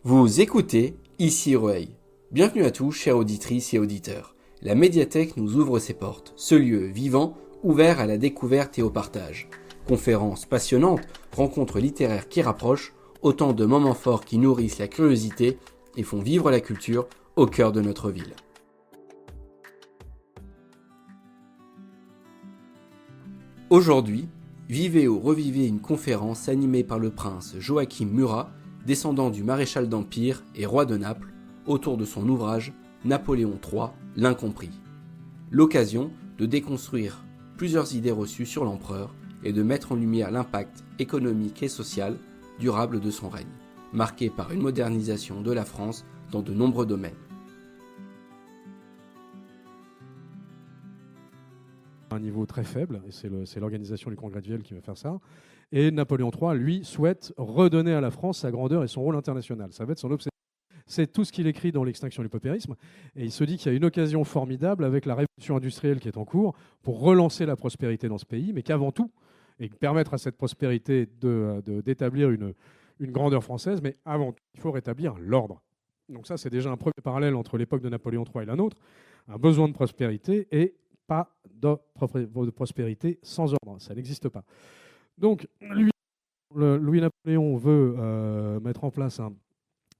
Vous écoutez Ici Rueil. Bienvenue à tous, chères auditrices et auditeurs. La médiathèque nous ouvre ses portes, ce lieu vivant, ouvert à la découverte et au partage. Conférences passionnantes, rencontres littéraires qui rapprochent, autant de moments forts qui nourrissent la curiosité et font vivre la culture au cœur de notre ville. Aujourd'hui, vivez ou revivez une conférence animée par le prince Joachim Murat, descendant du maréchal d'Empire et roi de Naples, autour de son ouvrage Napoléon III, l'Incompris. L'occasion de déconstruire plusieurs idées reçues sur l'empereur et de mettre en lumière l'impact économique et social durable de son règne, marqué par une modernisation de la France dans de nombreux domaines. Un niveau très faible, et c'est l'organisation du Congrès de Vienne qui va faire ça. Et Napoléon III, lui, souhaite redonner à la France sa grandeur et son rôle international. Ça va être son obsession. C'est tout ce qu'il écrit dans L'extinction du paupérisme. Et il se dit qu'il y a une occasion formidable avec la révolution industrielle qui est en cours pour relancer la prospérité dans ce pays, mais qu'avant tout, et permettre à cette prospérité d'établir une grandeur française, mais avant tout, il faut rétablir l'ordre. Donc ça, c'est déjà un premier parallèle entre l'époque de Napoléon III et la nôtre. Un besoin de prospérité et pas de prospérité sans ordre. Ça n'existe pas. Donc, Louis-Napoléon veut mettre en place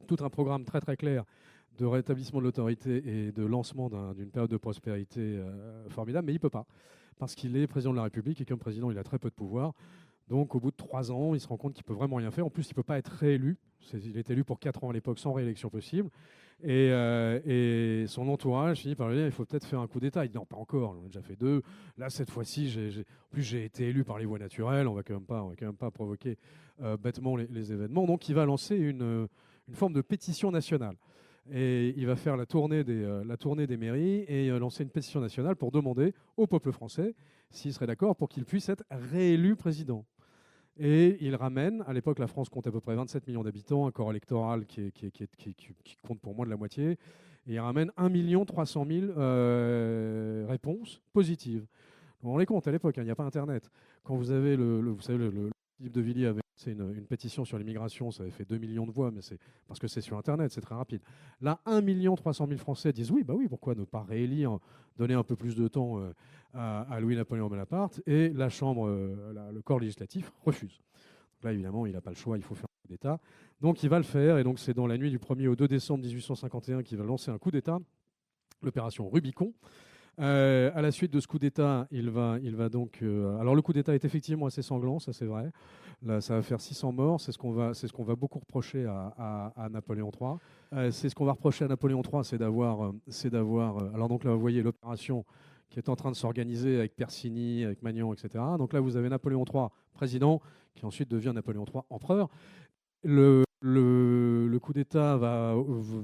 tout un programme très très clair de rétablissement de l'autorité et de lancement d'une période de prospérité formidable, mais il ne peut pas, parce qu'il est président de la République et comme président, il a très peu de pouvoir. Donc, au bout de 3 ans, il se rend compte qu'il ne peut vraiment rien faire. En plus, il ne peut pas être réélu. Il est élu pour 4 ans à l'époque, sans réélection possible. Et son entourage finit par lui dire il faut peut-être faire un coup d'État. Il dit non, pas encore, on en a déjà fait 2. Là, cette fois-ci, en plus, j'ai été élu par les voies naturelles. On ne va quand même pas provoquer bêtement les événements. Donc, il va lancer une forme de pétition nationale. Et il va faire la tournée des mairies et lancer une pétition nationale pour demander au peuple français s'il serait d'accord pour qu'il puisse être réélu président. Et il ramène, à l'époque la France compte à peu près 27 millions d'habitants, un corps électoral qui compte pour moins de la moitié, et il ramène 1 300 000 réponses positives. On les compte à l'époque, il n'y a pas Internet. Quand vous avez vous savez, le Philippe de Villiers avait lancé une pétition sur l'immigration, ça avait fait 2 millions de voix, mais c'est parce que c'est sur Internet, c'est très rapide. Là, 1 300 000 Français disent oui, pourquoi ne pas réélire, donner un peu plus de temps à Louis-Napoléon Bonaparte, et la Chambre, le corps législatif refuse. Donc là, évidemment, il n'a pas le choix, il faut faire un coup d'État. Donc il va le faire, et donc c'est dans la nuit du 1er au 2 décembre 1851 qu'il va lancer un coup d'État, l'opération Rubicon. À la suite de ce coup d'État, il va donc. Alors le coup d'État est effectivement assez sanglant, ça c'est vrai. Là, ça va faire 600 morts. C'est ce qu'on va beaucoup reprocher à Napoléon III. C'est ce qu'on va reprocher à Napoléon III, c'est d'avoir. Alors donc là, vous voyez l'opération qui est en train de s'organiser avec Persigny, avec Magnan, etc. Donc là, vous avez Napoléon III président, qui ensuite devient Napoléon III empereur. Le coup d'État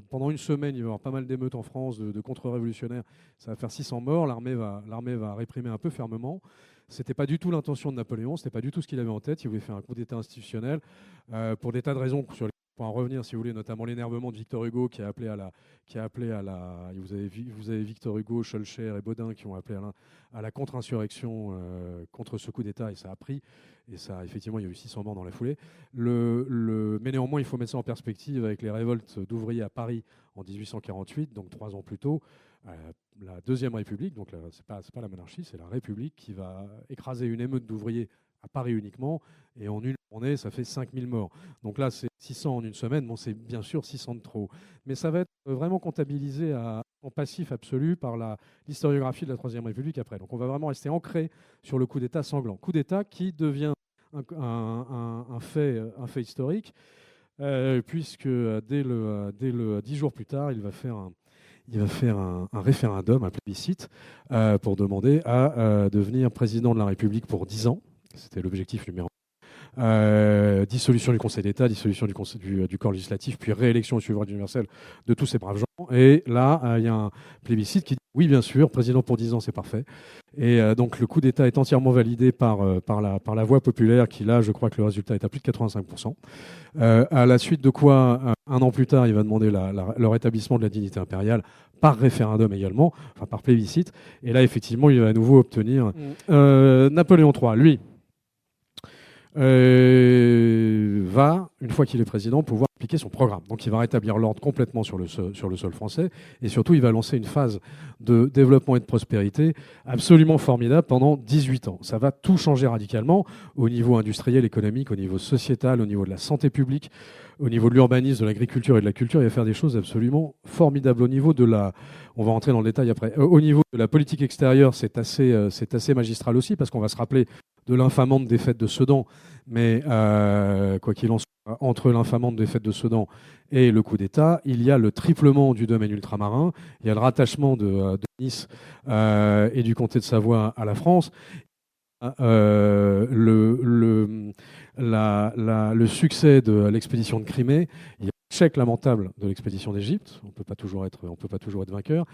pendant une semaine, il va y avoir pas mal d'émeutes en France, de contre-révolutionnaires. Ça va faire 600 morts. L'armée va réprimer un peu fermement. C'était pas du tout l'intention de Napoléon. C'était pas du tout ce qu'il avait en tête. Il voulait faire un coup d'État institutionnel pour des tas de raisons sur lesquelles on peut en revenir, si vous voulez, notamment l'énervement de Victor Hugo qui a appelé à la. Vous avez Victor Hugo, Schœlcher et Baudin qui ont appelé à la contre-insurrection contre ce coup d'État, et ça a pris. Et ça, effectivement, il y a eu 600 morts dans la foulée. Mais néanmoins, il faut mettre ça en perspective avec les révoltes d'ouvriers à Paris en 1848, donc 3 ans plus tôt. La Deuxième République, donc c'est pas la monarchie, c'est la République qui va écraser une émeute d'ouvriers à Paris uniquement, et en une journée, ça fait 5000 morts. Donc là, c'est 600 en une semaine, bon, c'est bien sûr 600 de trop. Mais ça va être vraiment comptabilisé en passif absolu par l'historiographie de la Troisième République après. Donc on va vraiment rester ancré sur le coup d'État sanglant. Coup d'État qui devient un fait historique, puisque dès 10 jours plus tard, il va faire un référendum, un plébiscite, pour demander à devenir président de la République pour 10 ans. C'était l'objectif numéro 1. Dissolution du Conseil d'État, dissolution du corps législatif, puis réélection au suffrage universel de tous ces braves gens. Et là, il y a un plébiscite qui dit oui, bien sûr, président pour 10 ans, c'est parfait. Et donc le coup d'État est entièrement validé par la voix populaire, qui là, je crois que le résultat est à plus de 85%. À la suite de quoi, un an plus tard, il va demander le rétablissement de la dignité impériale par référendum également, enfin par plébiscite. Et là, effectivement, il va à nouveau obtenir Napoléon III, lui. Va, une fois qu'il est président, pouvoir expliquer son programme. Donc il va rétablir l'ordre complètement sur le sol français, et surtout il va lancer une phase de développement et de prospérité absolument formidable pendant 18 ans. Ça va tout changer radicalement au niveau industriel, économique, au niveau sociétal, au niveau de la santé publique, au niveau de l'urbanisme, de l'agriculture et de la culture. Il va faire des choses absolument formidables. Au niveau de la... On va rentrer dans le détail après. Au niveau de la politique extérieure, c'est assez magistral aussi, parce qu'on va se rappeler de l'infamante défaite de Sedan, mais quoi qu'il en soit, entre l'infamante défaite de Sedan et le coup d'État, il y a le triplement du domaine ultramarin, il y a le rattachement de Nice et du comté de Savoie à la France, le succès de l'expédition de Crimée, il y a l'échec lamentable de l'expédition d'Égypte, on ne peut pas toujours être vainqueur,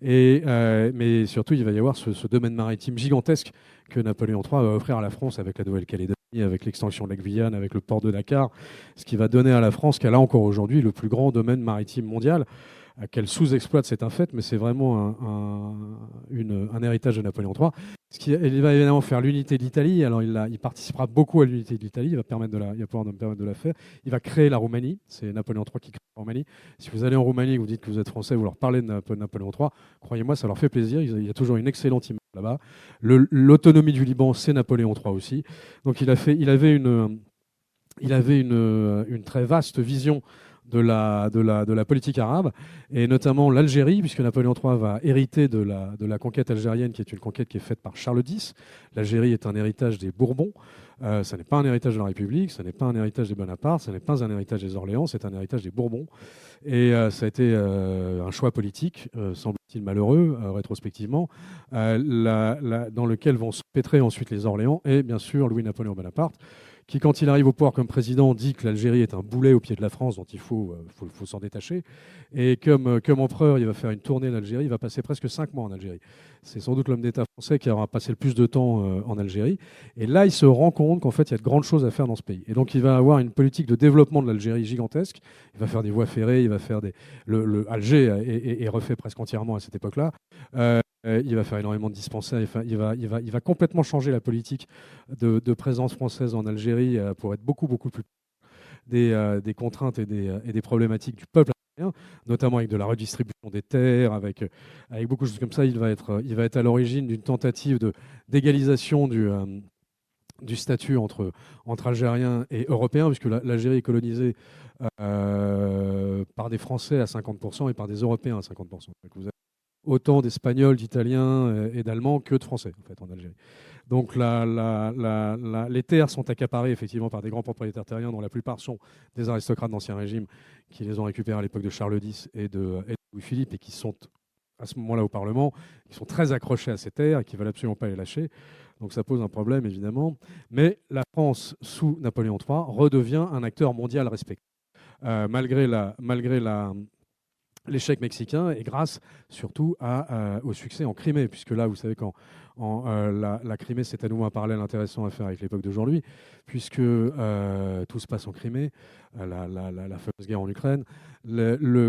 mais surtout il va y avoir ce domaine maritime gigantesque que Napoléon III va offrir à la France avec la Nouvelle-Calédonie, avec l'extension de la Guyane, avec le port de Dakar, ce qui va donner à la France, qu'elle a encore aujourd'hui, le plus grand domaine maritime mondial. Qu'elle sous-exploite, c'est un fait, mais c'est vraiment un héritage de Napoléon III. Il va évidemment faire l'unité de l'Italie. Alors, il participera beaucoup à l'unité de l'Italie. Il va pouvoir me permettre de la faire. Il va créer la Roumanie. C'est Napoléon III qui crée la Roumanie. Si vous allez en Roumanie et que vous dites que vous êtes français, vous leur parlez de Napoléon III, croyez-moi, ça leur fait plaisir. Il y a toujours une excellente image là-bas. L'autonomie du Liban, c'est Napoléon III aussi. Donc, il avait une très vaste vision de la politique arabe, et notamment l'Algérie, puisque Napoléon III va hériter de la conquête algérienne, qui est une conquête qui est faite par Charles X. L'Algérie est un héritage des Bourbons. Ça n'est pas un héritage de la République, ça n'est pas un héritage des Bonaparte, ça n'est pas un héritage des Orléans, c'est un héritage des Bourbons. Et ça a été un choix politique, semble-t-il malheureux, rétrospectivement, dans lequel vont se pétrer ensuite les Orléans et bien sûr Louis-Napoléon Bonaparte, qui, quand il arrive au pouvoir comme président, dit que l'Algérie est un boulet au pied de la France dont il faut s'en détacher. Et comme empereur, il va faire une tournée en Algérie. Il va passer presque 5 mois en Algérie. C'est sans doute l'homme d'État français qui aura passé le plus de temps en Algérie. Et là, il se rend compte qu'en fait, il y a de grandes choses à faire dans ce pays. Et donc, il va avoir une politique de développement de l'Algérie gigantesque. Il va faire des voies ferrées, il va faire Alger est refait presque entièrement à cette époque-là. Il va faire énormément de dispensaires. Il va complètement changer la politique de présence française en Algérie pour être beaucoup plus des contraintes et des problématiques du peuple algérien, notamment avec de la redistribution des terres, avec beaucoup de choses comme ça. Il va être à l'origine d'une tentative d'égalisation du statut entre Algériens et Européens, puisque l'Algérie est colonisée par des Français à 50% et par des Européens à 50%. Donc vous avez autant d'Espagnols, d'Italiens et d'Allemands que de Français en fait, en Algérie. Donc les terres sont accaparées effectivement par des grands propriétaires terriens, dont la plupart sont des aristocrates d'Ancien Régime qui les ont récupérées à l'époque de Charles X et de Louis-Philippe, et qui sont à ce moment-là au Parlement, qui sont très accrochés à ces terres et qui ne veulent absolument pas les lâcher. Donc ça pose un problème évidemment. Mais la France, sous Napoléon III, redevient un acteur mondial respecté. Malgré l'échec mexicain, et grâce surtout au succès en Crimée, puisque là, vous savez, la Crimée, c'est à nouveau un parallèle intéressant à faire avec l'époque d'aujourd'hui, puisque tout se passe en Crimée, la fameuse guerre en Ukraine.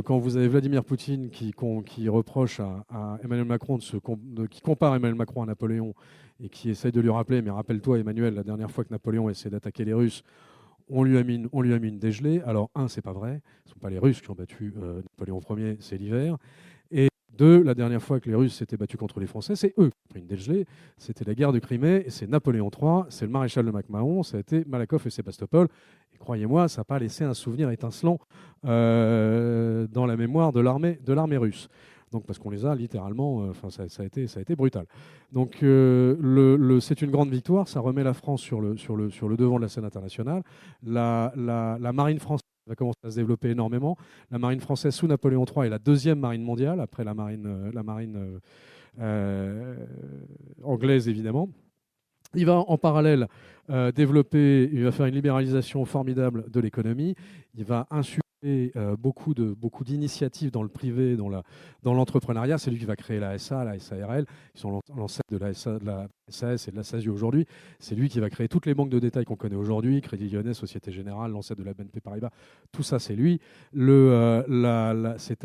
Quand vous avez Vladimir Poutine qui reproche à Emmanuel Macron, qui compare Emmanuel Macron à Napoléon, et qui essaye de lui rappeler, mais rappelle-toi Emmanuel, la dernière fois que Napoléon essaie d'attaquer les Russes, on lui a mis une dégelée. Alors, c'est pas vrai. Ce ne sont pas les Russes qui ont battu Napoléon Ier, c'est l'hiver. Et 2, la dernière fois que les Russes s'étaient battus contre les Français, c'est eux qui ont pris une dégelée. C'était la guerre de Crimée, et c'est Napoléon III, c'est le maréchal de Mac-Mahon, ça a été Malakoff et Sébastopol. Et croyez-moi, ça n'a pas laissé un souvenir étincelant dans la mémoire de l'armée russe. Donc, parce qu'on les a littéralement, ça a été brutal. Donc c'est une grande victoire, ça remet la France sur le devant de la scène internationale. La marine française va commencer à se développer énormément. La marine française sous Napoléon III est la deuxième marine mondiale, après la marine anglaise évidemment. Il va en parallèle il va faire une libéralisation formidable de l'économie. Il va insuffler beaucoup d'initiatives dans le privé, dans l'entrepreneuriat. C'est lui qui va créer la SA, la SARL, qui sont l'ancêtre de la SAS et de la SASU aujourd'hui. C'est lui qui va créer toutes les banques de détail qu'on connaît aujourd'hui, Crédit Lyonnais, Société Générale, l'ancêtre de la BNP Paribas. Tout ça, c'est lui. C'est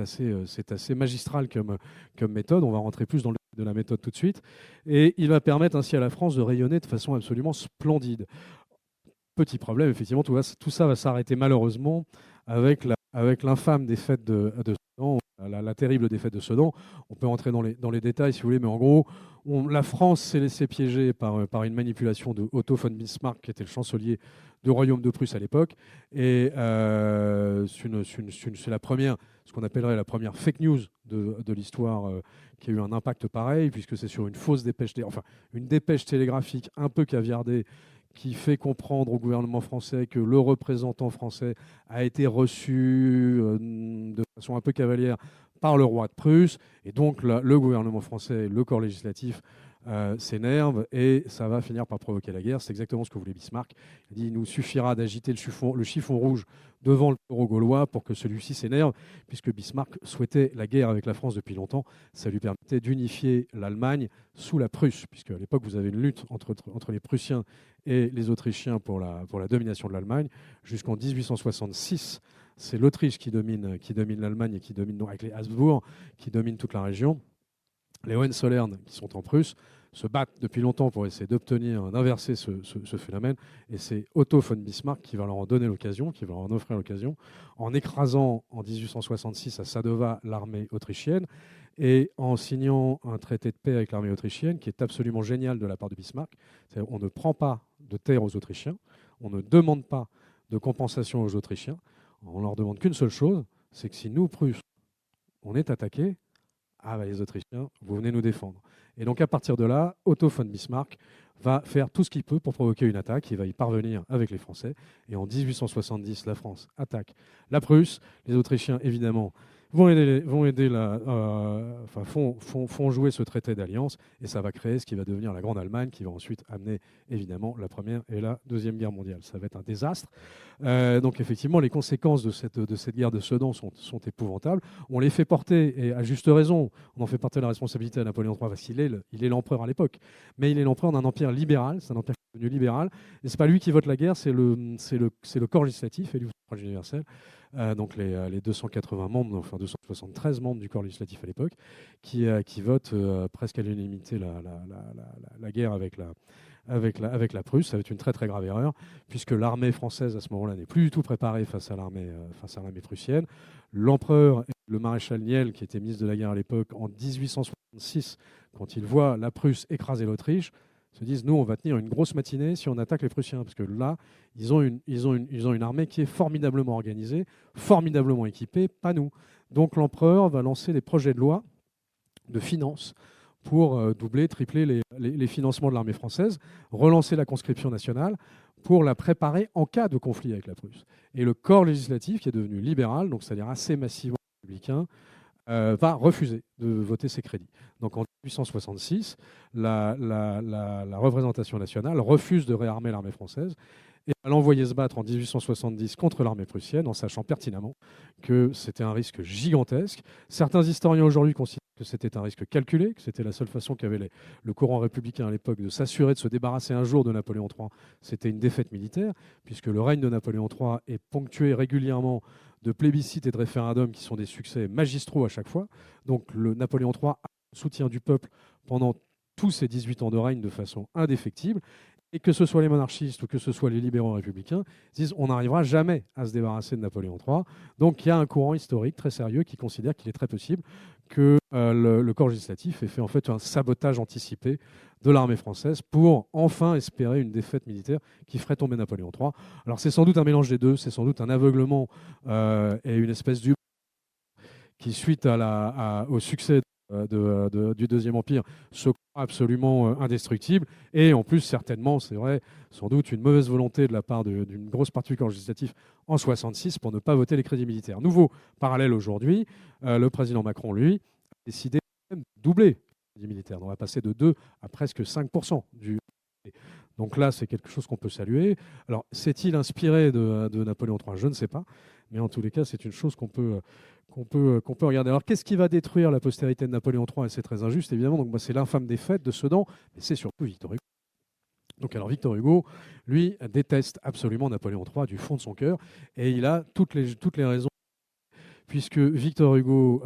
assez magistral comme méthode. On va rentrer plus dans le de la méthode tout de suite. Et il va permettre ainsi à la France de rayonner de façon absolument splendide. Petit problème, effectivement, tout ça va s'arrêter malheureusement avec l'infâme défaite de Sedan, la terrible défaite de Sedan. On peut entrer dans les détails si vous voulez, mais en gros, la France s'est laissée piéger par une manipulation de Otto von Bismarck, qui était le chancelier du royaume de Prusse à l'époque. Et c'est la première, ce qu'on appellerait la première fake news de l'histoire qui a eu un impact pareil, puisque c'est sur une fausse dépêche, une dépêche télégraphique un peu caviardée, qui fait comprendre au gouvernement français que le représentant français a été reçu de façon un peu cavalière par le roi de Prusse. Et donc le gouvernement français, le corps législatif, s'énerve et ça va finir par provoquer la guerre. C'est exactement ce que voulait Bismarck. Il dit il nous suffira d'agiter le chiffon rouge devant le taureau gaulois pour que celui-ci s'énerve, puisque Bismarck souhaitait la guerre avec la France depuis longtemps. Ça lui permettait d'unifier l'Allemagne sous la Prusse, puisque à l'époque vous avez une lutte entre les Prussiens et les Autrichiens pour la domination de l'Allemagne. Jusqu'en 1866, c'est l'Autriche qui domine l'Allemagne et qui domine, donc, avec les Habsbourg, qui domine toute la région. Les Hohenzollern, qui sont en Prusse, se battent depuis longtemps pour essayer d'inverser ce phénomène. Et c'est Otto von Bismarck qui va leur en donner l'occasion, qui va leur en offrir l'occasion, en écrasant en 1866 à Sadova l'armée autrichienne et en signant un traité de paix avec l'armée autrichienne qui est absolument génial de la part de Bismarck. On ne prend pas de terre aux Autrichiens, on ne demande pas de compensation aux Autrichiens, on leur demande qu'une seule chose, c'est que si nous, Prusse, on est attaqués, ah bah les Autrichiens, vous venez nous défendre. Et donc à partir de là, Otto von Bismarck va faire tout ce qu'il peut pour provoquer une attaque. Il va y parvenir avec les Français. Et en 1870, la France attaque la Prusse. Les Autrichiens, évidemment, font jouer ce traité d'alliance. Et ça va créer ce qui va devenir la Grande Allemagne, qui va ensuite amener, évidemment, la Première et la Deuxième Guerre mondiale. Ça va être un désastre. Donc effectivement, les conséquences de cette guerre de Sedan sont épouvantables. On les fait porter, et à juste raison, on en fait porter la responsabilité à Napoléon III, parce qu'il est l'empereur à l'époque. Mais il est l'empereur d'un empire libéral, c'est un empire qui est devenu libéral. Et ce n'est pas lui qui vote la guerre, c'est le corps législatif élu au suffrage universel. Donc les 280 membres, enfin 273 membres du corps législatif à l'époque, qui votent presque à l'unanimité la guerre avec la Prusse. Ça va être une très très grave erreur, puisque l'armée française à ce moment-là n'est plus du tout préparée face à l'armée prussienne. L'empereur, le maréchal Niel, qui était ministre de la guerre à l'époque, en 1866, quand il voit la Prusse écraser l'Autriche, se disent nous on va tenir une grosse matinée si on attaque les Prussiens, parce que là ils ont une armée qui est formidablement organisée, formidablement équipée, pas nous. Donc l'empereur va lancer des projets de loi de finances pour doubler, tripler les financements de l'armée française, relancer la conscription nationale pour la préparer en cas de conflit avec la Prusse. Et le corps législatif, qui est devenu libéral, donc c'est-à-dire assez massivement républicain, va refuser de voter ces crédits. Donc en 1866, la représentation nationale refuse de réarmer l'armée française et va l'envoyer se battre en 1870 contre l'armée prussienne, en sachant pertinemment que c'était un risque gigantesque. Certains historiens aujourd'hui considèrent que c'était un risque calculé, que c'était la seule façon qu'avait le courant républicain à l'époque de s'assurer de se débarrasser un jour de Napoléon III. C'était une défaite militaire, puisque le règne de Napoléon III est ponctué régulièrement de plébiscites et de référendums qui sont des succès magistraux à chaque fois. Donc le Napoléon III a le soutien du peuple pendant tous ces 18 ans de règne de façon indéfectible. Et que ce soit les monarchistes ou que ce soit les libéraux républicains, disent on n'arrivera jamais à se débarrasser de Napoléon III. Donc il y a un courant historique très sérieux qui considère qu'il est très possible que le corps législatif ait fait en fait un sabotage anticipé de l'armée française pour enfin espérer une défaite militaire qui ferait tomber Napoléon III. Alors c'est sans doute un mélange des deux, c'est sans doute un aveuglement et une espèce d'humeur qui, suite au succès du Deuxième Empire, se croit absolument indestructible. Et en plus, certainement, c'est vrai, sans doute une mauvaise volonté de la part d'une grosse partie du corps législatif en 1966 pour ne pas voter les crédits militaires. Nouveau parallèle aujourd'hui, le président Macron, lui, a décidé de doubler les crédits militaires. On va passer de 2 à presque 5% du. Donc là, c'est quelque chose qu'on peut saluer. Alors, s'est-il inspiré de Napoléon III? Je ne sais pas. Mais en tous les cas, c'est une chose qu'on peut regarder. Alors, qu'est-ce qui va détruire la postérité de Napoléon III? Et c'est très injuste, évidemment. Donc, c'est l'infâme défaite de Sedan, mais c'est surtout Victor Hugo. Donc, alors, Victor Hugo, lui, déteste absolument Napoléon III du fond de son cœur. Et il a toutes les raisons, puisque Victor Hugo,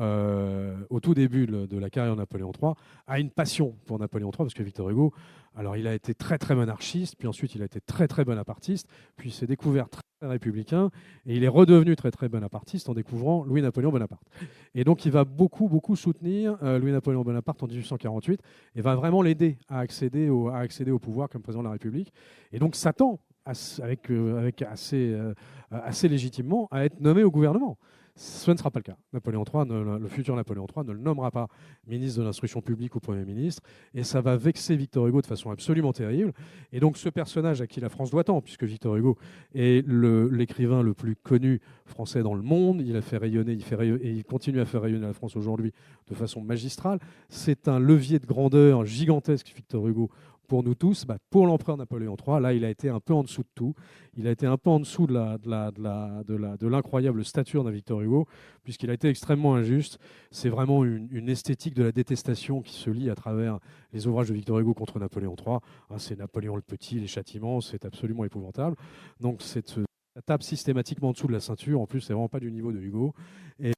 au tout début de la carrière de Napoléon III, a une passion pour Napoléon III, parce que Victor Hugo, alors il a été très très monarchiste, puis ensuite il a été très très bonapartiste, puis il s'est découvert très, très républicain, et il est redevenu très très bonapartiste en découvrant Louis-Napoléon Bonaparte. Et donc il va beaucoup beaucoup soutenir Louis-Napoléon Bonaparte en 1848, et va vraiment l'aider à accéder au pouvoir comme président de la République. Et donc s'attend avec assez légitimement à être nommé au gouvernement. Ce ne sera pas le cas. Le futur Napoléon III ne le nommera pas ministre de l'Instruction publique ou Premier ministre, et ça va vexer Victor Hugo de façon absolument terrible. Et donc ce personnage à qui la France doit tant, puisque Victor Hugo est l'écrivain le plus connu français dans le monde, il a fait rayonner, et il continue à faire rayonner la France aujourd'hui de façon magistrale. C'est un levier de grandeur gigantesque, Victor Hugo, pour nous tous. Pour l'empereur Napoléon III, là, il a été un peu en dessous de tout. Il a été un peu en dessous de l'incroyable stature d'un Victor Hugo, puisqu'il a été extrêmement injuste. C'est vraiment une esthétique de la détestation qui se lie à travers les ouvrages de Victor Hugo contre Napoléon III. C'est Napoléon le Petit, les châtiments, c'est absolument épouvantable. Donc, ça tape systématiquement en dessous de la ceinture. En plus, c'est vraiment pas du niveau de Hugo. Et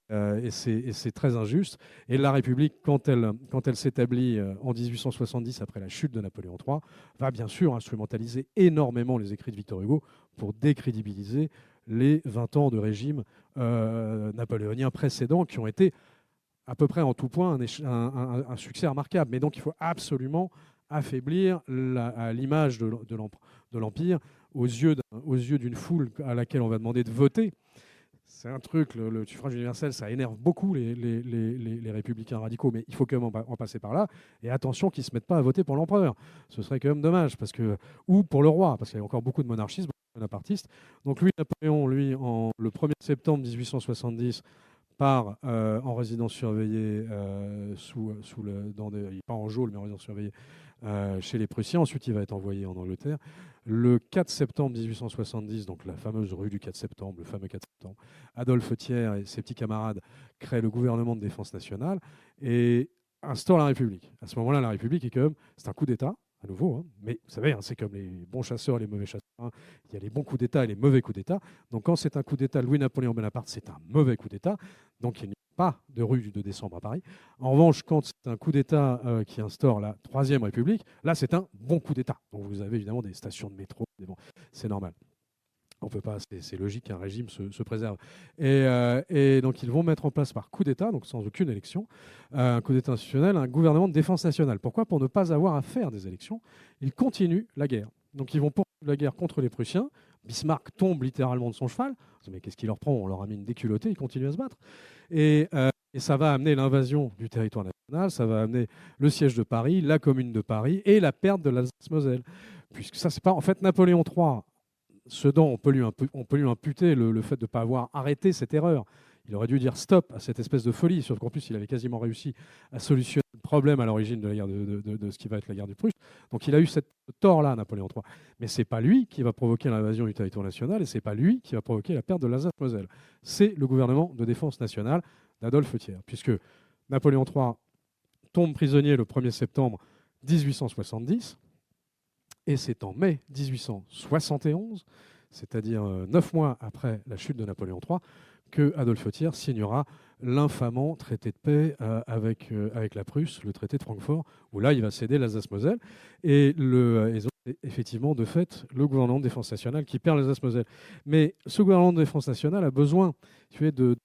c'est très injuste. Et la République, quand elle s'établit en 1870, après la chute de Napoléon III, va bien sûr instrumentaliser énormément les écrits de Victor Hugo pour décrédibiliser les 20 ans de régime napoléonien précédent, qui ont été à peu près en tout point un succès remarquable. Mais donc il faut absolument affaiblir l'image de l'Empire aux yeux d'une foule à laquelle on va demander de voter. C'est un truc, le suffrage universel, ça énerve beaucoup les républicains radicaux, mais il faut quand même en passer par là. Et attention qu'ils ne se mettent pas à voter pour l'empereur. Ce serait quand même dommage, ou pour le roi, parce qu'il y a encore beaucoup de monarchistes, beaucoup de bonapartistes. Donc Napoléon, le 1er septembre 1870, part en résidence surveillée, il part en geôle, mais en résidence surveillée chez les Prussiens. Ensuite, il va être envoyé en Angleterre. Le 4 septembre 1870, donc la fameuse rue du 4 septembre, le fameux 4 septembre, Adolphe Thiers et ses petits camarades créent le gouvernement de défense nationale et instaurent la République. À ce moment-là, la République c'est un coup d'État, à nouveau, mais vous savez, c'est comme les bons chasseurs et les mauvais chasseurs. Il y a les bons coups d'État et les mauvais coups d'État. Donc quand c'est un coup d'État, Louis-Napoléon Bonaparte, c'est un mauvais coup d'État. Donc il n'y a pas de rue du 2 décembre à Paris. En revanche, quand c'est un coup d'État qui instaure la Troisième République, là c'est un bon coup d'État. Donc vous avez évidemment des stations de métro, c'est normal. On peut pas, c'est logique qu'un régime se préserve. Et donc ils vont mettre en place par coup d'État, donc sans aucune élection, un coup d'État institutionnel, un gouvernement de défense nationale. Pourquoi ? Pour ne pas avoir à faire des élections. Ils continuent la guerre. Donc ils vont poursuivre la guerre contre les Prussiens. Bismarck tombe littéralement de son cheval. Mais qu'est-ce qui leur prend ? On leur a mis une déculottée, ils continuent à se battre. Et ça va amener l'invasion du territoire national, ça va amener le siège de Paris, la commune de Paris et la perte de l'Alsace-Moselle. Puisque ça, c'est pas... En fait, Napoléon III, ce dont on peut lui imputer le fait de ne pas avoir arrêté cette erreur. Il aurait dû dire stop à cette espèce de folie, sauf qu'en plus, il avait quasiment réussi à solutionner le problème à l'origine de la guerre de ce qui va être la guerre du Prusse. Donc il a eu ce tort-là, Napoléon III. Mais ce n'est pas lui qui va provoquer l'invasion du territoire national et ce n'est pas lui qui va provoquer la perte de l'Alsace-Moselle. C'est le gouvernement de défense nationale d'Adolphe Thiers, puisque Napoléon III tombe prisonnier le 1er septembre 1870. Et c'est en mai 1871, c'est-à-dire 9 mois après la chute de Napoléon III, que Adolphe Thiers signera l'infamant traité de paix avec la Prusse, le traité de Francfort, où là, il va céder l'Alsace-Moselle. Et effectivement, de fait, le gouvernement de défense nationale qui perd l'Alsace-Moselle. Mais ce gouvernement de défense nationale a besoin de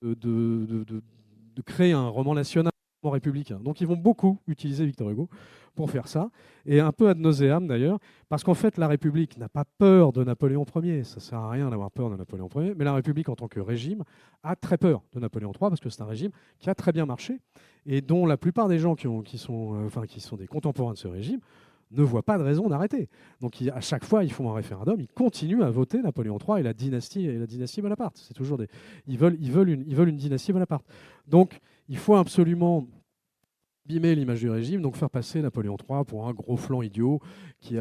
créer un roman national, un roman républicain. Donc ils vont beaucoup utiliser Victor Hugo pour faire ça, et un peu ad nauseam d'ailleurs, parce qu'en fait la République n'a pas peur de Napoléon Ier, ça ne sert à rien d'avoir peur de Napoléon Ier, mais la République en tant que régime a très peur de Napoléon III, parce que c'est un régime qui a très bien marché, et dont la plupart des gens qui sont des contemporains de ce régime ne voient pas de raison d'arrêter. Donc à chaque fois, ils font un référendum, ils continuent à voter Napoléon III et la dynastie Bonaparte. C'est toujours ils veulent une dynastie Bonaparte. Donc il faut absolument abîmer l'image du régime, donc faire passer Napoléon III pour un gros flanc idiot qui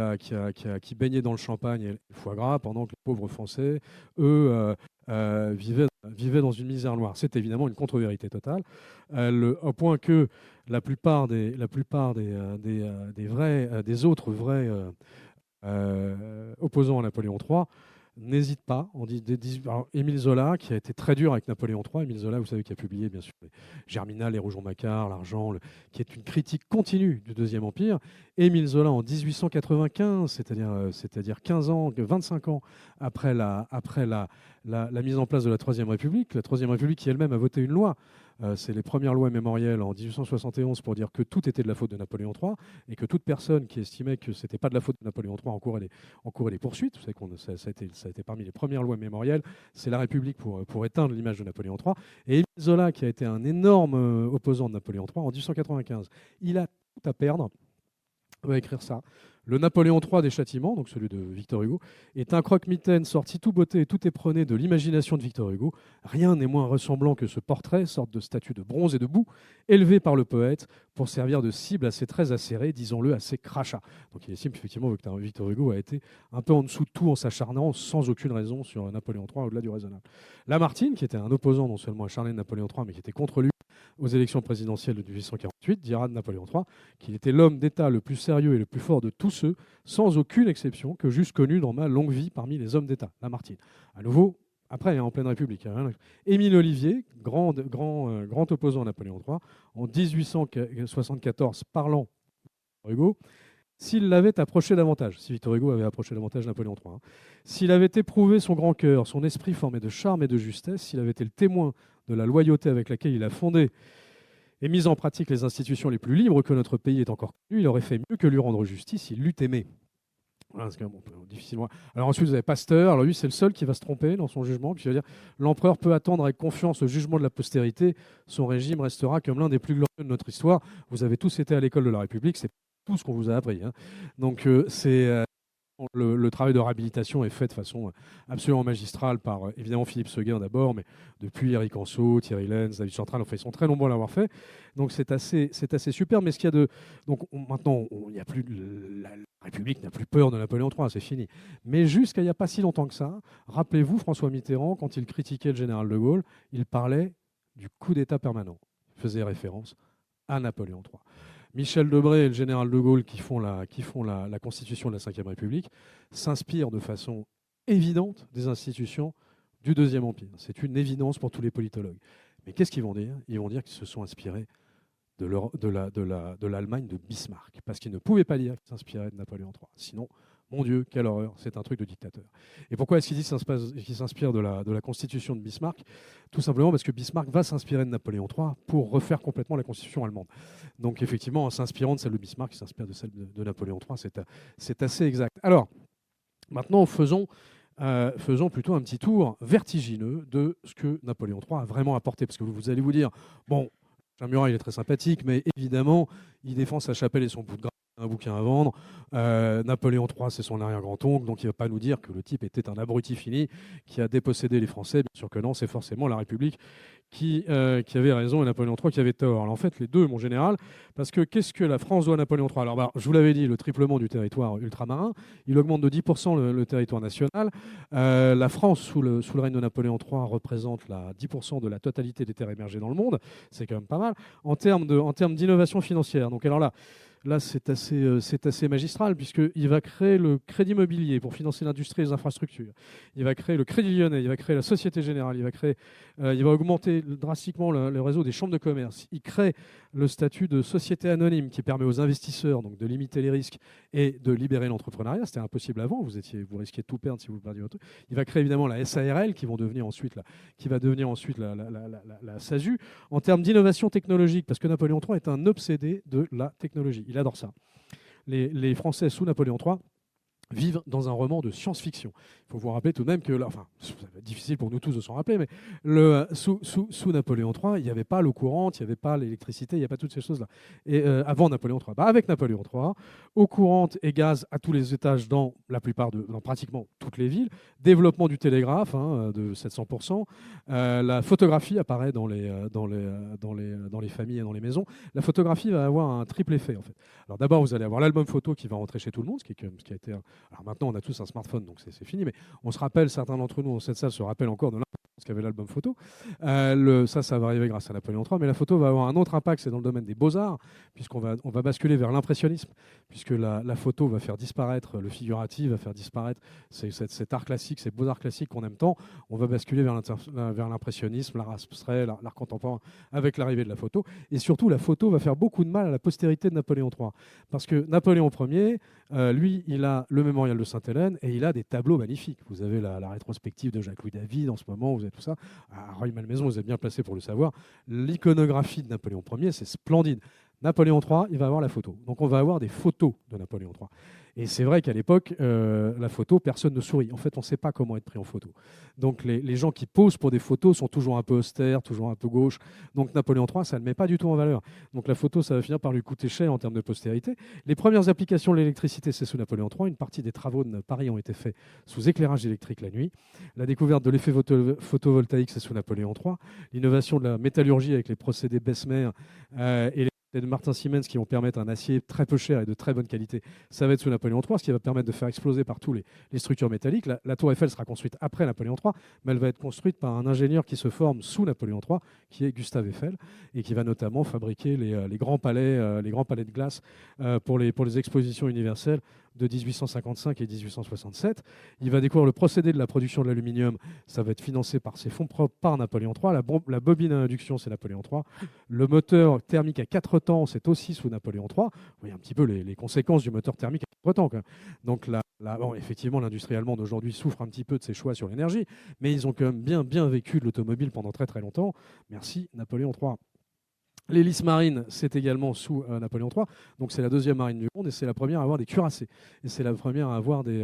baignait dans le champagne et le foie gras, pendant que les pauvres Français, eux, vivaient dans une misère noire. C'est évidemment une contre-vérité totale, au point que la plupart des autres vrais opposants à Napoléon III n'hésite pas. Alors, Émile Zola, qui a été très dur avec Napoléon III, Émile Zola, vous savez, qui a publié bien sûr les Germinal, les Rougon-Macquart, l'Argent, qui est une critique continue du Deuxième Empire. Émile Zola, en 1895, c'est-à-dire 15 ans, 25 ans après la mise en place de la Troisième République, la Troisième République qui elle-même a voté une loi. C'est les premières lois mémorielles en 1871 pour dire que tout était de la faute de Napoléon III et que toute personne qui estimait que ce n'était pas de la faute de Napoléon III encourait les poursuites. Vous savez que ça a été parmi les premières lois mémorielles. C'est la République pour éteindre l'image de Napoléon III. Et Émile Zola, qui a été un énorme opposant de Napoléon III, en 1895, il a tout à perdre. On va écrire ça. Le Napoléon III des châtiments, donc celui de Victor Hugo, est un croque-mitaine sorti tout beauté et tout éperonné de l'imagination de Victor Hugo. Rien n'est moins ressemblant que ce portrait, sorte de statue de bronze et de boue, élevé par le poète pour servir de cible à ses traits acérés, disons-le, à ses crachats. Donc il estime effectivement que Victor Hugo a été un peu en dessous de tout en s'acharnant sans aucune raison sur Napoléon III au-delà du raisonnable. Lamartine, qui était un opposant non seulement acharné de Napoléon III, mais qui était contre lui aux élections présidentielles de 1848, dira de Napoléon III qu'il était l'homme d'État le plus sérieux et le plus fort de tous ceux, sans aucune exception, que j'eusse connu dans ma longue vie parmi les hommes d'État. Lamartine. À nouveau, après, en pleine République. Émile Ollivier, grand opposant à Napoléon III, en 1874, parlant de Hugo, s'il l'avait approché davantage, si Victor Hugo avait approché davantage Napoléon III, s'il avait éprouvé son grand cœur, son esprit formé de charme et de justesse, s'il avait été le témoin de la loyauté avec laquelle il a fondé et mis en pratique les institutions les plus libres que notre pays ait encore connues, il aurait fait mieux que lui rendre justice, il l'eût aimé. Voilà, difficilement. Alors ensuite, vous avez Pasteur. Alors lui, c'est le seul qui va se tromper dans son jugement. Puis il va dire l'empereur peut attendre avec confiance le jugement de la postérité. Son régime restera comme l'un des plus glorieux de notre histoire. Vous avez tous été à l'école de la République. C'est tout ce qu'on vous a appris. Hein. Donc le travail de réhabilitation est fait de façon absolument magistrale par évidemment Philippe Seguin d'abord, mais depuis Éric Anceau, Thierry Lenz, David Chantral, enfin, ils sont très nombreux à l'avoir fait. Donc c'est assez super. Mais ce qu'il y a de maintenant, il n'y a plus la République n'a plus peur de Napoléon III, c'est fini. Mais jusqu'à il n'y a pas si longtemps que ça, rappelez-vous François Mitterrand, quand il critiquait le général de Gaulle, il parlait du coup d'État permanent. Il faisait référence à Napoléon III. Michel Debré et le général de Gaulle qui font la constitution de la Ve République s'inspirent de façon évidente des institutions du Deuxième Empire. C'est une évidence pour tous les politologues. Mais qu'est-ce qu'ils vont dire ? Ils vont dire qu'ils se sont inspirés de l'Allemagne de Bismarck, parce qu'ils ne pouvaient pas dire qu'ils s'inspiraient de Napoléon III. Sinon, mon Dieu, quelle horreur, c'est un truc de dictateur. Et pourquoi est-ce qu'ils disent qu'ils s'inspirent de la constitution de Bismarck ? Tout simplement parce que Bismarck va s'inspirer de Napoléon III pour refaire complètement la constitution allemande. Donc effectivement, en s'inspirant de celle de Bismarck, il s'inspire de celle de Napoléon III, c'est assez exact. Alors, maintenant, faisons plutôt un petit tour vertigineux de ce que Napoléon III a vraiment apporté, parce que vous allez vous dire, bon, Jean Murat, il est très sympathique, mais évidemment, il défend sa chapelle et son bout de gras, un bouquin à vendre. Napoléon III, c'est son arrière-grand-oncle, donc il ne va pas nous dire que le type était un abruti fini qui a dépossédé les Français. Bien sûr que non, c'est forcément la République qui avait raison et Napoléon III qui avait tort. Alors en fait, les deux, mon général, parce que qu'est-ce que la France doit à Napoléon III ? Alors je vous l'avais dit, le triplement du territoire ultramarin, il augmente de 10% le territoire national. La France, sous le règne de Napoléon III, représente 10% de la totalité des terres émergées dans le monde. C'est quand même pas mal. En termes d'innovation financière, donc alors là, c'est assez magistral, puisqu'il va créer le crédit immobilier pour financer l'industrie et les infrastructures. Il va créer le Crédit Lyonnais, il va créer la Société Générale, il va augmenter drastiquement le réseau des chambres de commerce. Il crée le statut de société anonyme qui permet aux investisseurs donc, de limiter les risques et de libérer l'entrepreneuriat. C'était impossible avant, vous risquiez de tout perdre si vous perdiez votre truc. Il va créer évidemment la SARL qui va devenir ensuite la SASU. En termes d'innovation technologique, parce que Napoléon III est un obsédé de la technologie. Il adore ça. Les Français sous Napoléon III vivent dans un roman de science-fiction. Il faut vous rappeler tout de même que, c'est difficile pour nous tous de s'en rappeler, mais sous Napoléon III, il n'y avait pas l'eau courante, il n'y avait pas l'électricité, il n'y a pas toutes ces choses-là. Et avant Napoléon III, avec Napoléon III, eau courante et gaz à tous les étages dans pratiquement toutes les villes, développement du télégraphe de 700%, la photographie apparaît dans les familles et dans les maisons. La photographie va avoir un triple effet en fait. Alors d'abord, vous allez avoir l'album photo qui va rentrer chez tout le monde, ce qui a été alors maintenant, on a tous un smartphone, donc c'est fini, mais on se rappelle, certains d'entre nous dans cette salle se rappellent encore de l'importance qui avait l'album photo. Ça va arriver grâce à Napoléon III, mais la photo va avoir un autre impact, c'est dans le domaine des beaux-arts, puisqu'on va basculer vers l'impressionnisme, puisque la photo va faire disparaître le figuratif, va faire disparaître cet art classique, ces beaux-arts classiques qu'on aime tant. On va basculer vers l'impressionnisme, l'art abstrait, l'art contemporain, avec l'arrivée de la photo. Et surtout, la photo va faire beaucoup de mal à la postérité de Napoléon III, parce que Napoléon Ier, lui, il a le mémorial de Sainte-Hélène et il a des tableaux magnifiques. Vous avez la rétrospective de Jacques-Louis David en ce moment, vous avez tout ça. À Rueil-Malmaison, vous êtes bien placé pour le savoir. L'iconographie de Napoléon Ier, c'est splendide. Napoléon III, il va avoir la photo. Donc on va avoir des photos de Napoléon III. Et c'est vrai qu'à l'époque, la photo, personne ne sourit. En fait, on ne sait pas comment être pris en photo. Donc les gens qui posent pour des photos sont toujours un peu austères, toujours un peu gauches. Donc Napoléon III, ça ne le met pas du tout en valeur. Donc la photo, ça va finir par lui coûter cher en termes de postérité. Les premières applications de l'électricité, c'est sous Napoléon III. Une partie des travaux de Paris ont été faits sous éclairage électrique la nuit. La découverte de l'effet photovoltaïque, c'est sous Napoléon III. L'innovation de la métallurgie avec les procédés Bessemer et de Martin Siemens qui vont permettre un acier très peu cher et de très bonne qualité, ça va être sous Napoléon III, ce qui va permettre de faire exploser partout les structures métalliques. La tour Eiffel sera construite après Napoléon III, mais elle va être construite par un ingénieur qui se forme sous Napoléon III, qui est Gustave Eiffel, et qui va notamment fabriquer les grands palais de glace pour les expositions universelles de 1855 et 1867. Il va découvrir le procédé de la production de l'aluminium. Ça va être financé par ses fonds propres par Napoléon III. La bobine à induction, c'est Napoléon III. Le moteur thermique à 4 temps, c'est aussi sous Napoléon III. Vous voyez un petit peu les conséquences du moteur thermique à 4 temps, quoi. Donc bon, effectivement, l'industrie allemande aujourd'hui souffre un petit peu de ses choix sur l'énergie, mais ils ont quand même bien vécu de l'automobile pendant très très longtemps. Merci Napoléon III. L'hélice marine, c'est également sous Napoléon III. Donc c'est la deuxième marine du monde et c'est la première à avoir des cuirassés. Et c'est la première à avoir des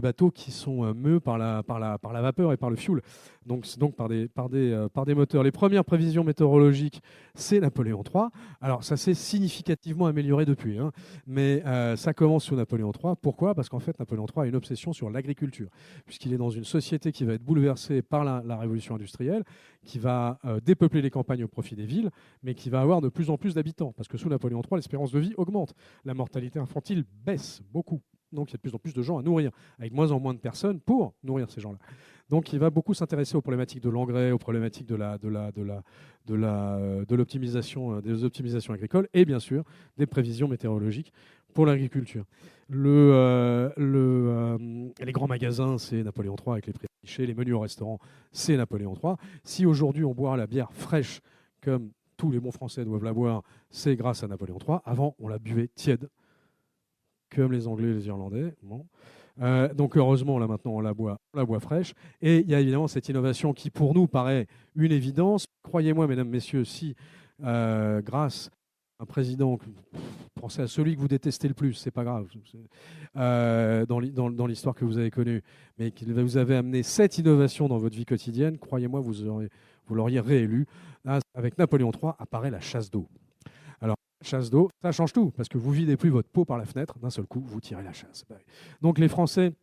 bateaux qui sont meus par la vapeur et par le fioul. Donc par des moteurs. Les premières prévisions météorologiques, c'est Napoléon III. Alors ça s'est significativement amélioré depuis, hein. Mais ça commence sous Napoléon III. Pourquoi ? Parce qu'en fait, Napoléon III a une obsession sur l'agriculture, puisqu'il est dans une société qui va être bouleversée par la révolution industrielle, qui va dépeupler les campagnes au profit des villes, mais qui va avoir de plus en plus d'habitants. Parce que sous Napoléon III, l'espérance de vie augmente. La mortalité infantile baisse beaucoup. Donc il y a de plus en plus de gens à nourrir, avec moins en moins de personnes pour nourrir ces gens-là. Donc il va beaucoup s'intéresser aux problématiques de l'engrais, aux problématiques de l'optimisation, des optimisations agricoles et bien sûr des prévisions météorologiques pour l'agriculture. Les grands magasins, c'est Napoléon III avec les prix affichés. Les menus au restaurant, c'est Napoléon III. Si aujourd'hui on boit la bière fraîche comme tous les bons Français doivent la boire, c'est grâce à Napoléon III. Avant, on la buvait tiède, comme les Anglais et les Irlandais. Bon. Donc heureusement, là maintenant, on la boit fraîche. Et il y a évidemment cette innovation qui, pour nous, paraît une évidence. Croyez-moi, mesdames, messieurs, si grâce à un président, pensez à celui que vous détestez le plus, c'est pas grave, dans l'histoire que vous avez connue, mais qu'il vous avez amené cette innovation dans votre vie quotidienne, croyez-moi, vous l'auriez réélu. Là, avec Napoléon III apparaît la chasse d'eau. Alors, chasse d'eau, ça change tout, parce que vous videz plus votre peau par la fenêtre, d'un seul coup, vous tirez la chasse. Donc les Français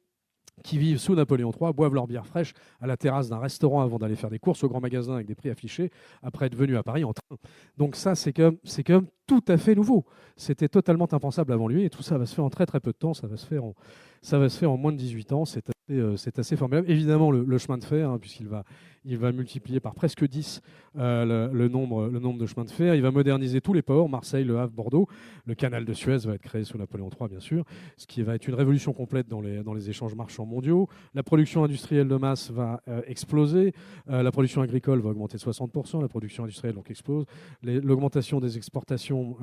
qui vivent sous Napoléon III boivent leur bière fraîche à la terrasse d'un restaurant avant d'aller faire des courses au grand magasin avec des prix affichés, après être venus à Paris en train. Donc ça, c'est quand même tout à fait nouveau. C'était totalement impensable avant lui, et tout ça va se faire en très très peu de temps, ça va se faire en moins de 18 ans, c'est assez formidable. Évidemment, le chemin de fer, hein, puisqu'il va multiplier par presque 10 le nombre de chemins de fer. Il va moderniser tous les ports, Marseille, Le Havre, Bordeaux. Le canal de Suez va être créé sous Napoléon III, bien sûr, ce qui va être une révolution complète dans les échanges marchands mondiaux. La production industrielle de masse va exploser. La production agricole va augmenter de 60%. La production industrielle donc explose. L'augmentation des exportations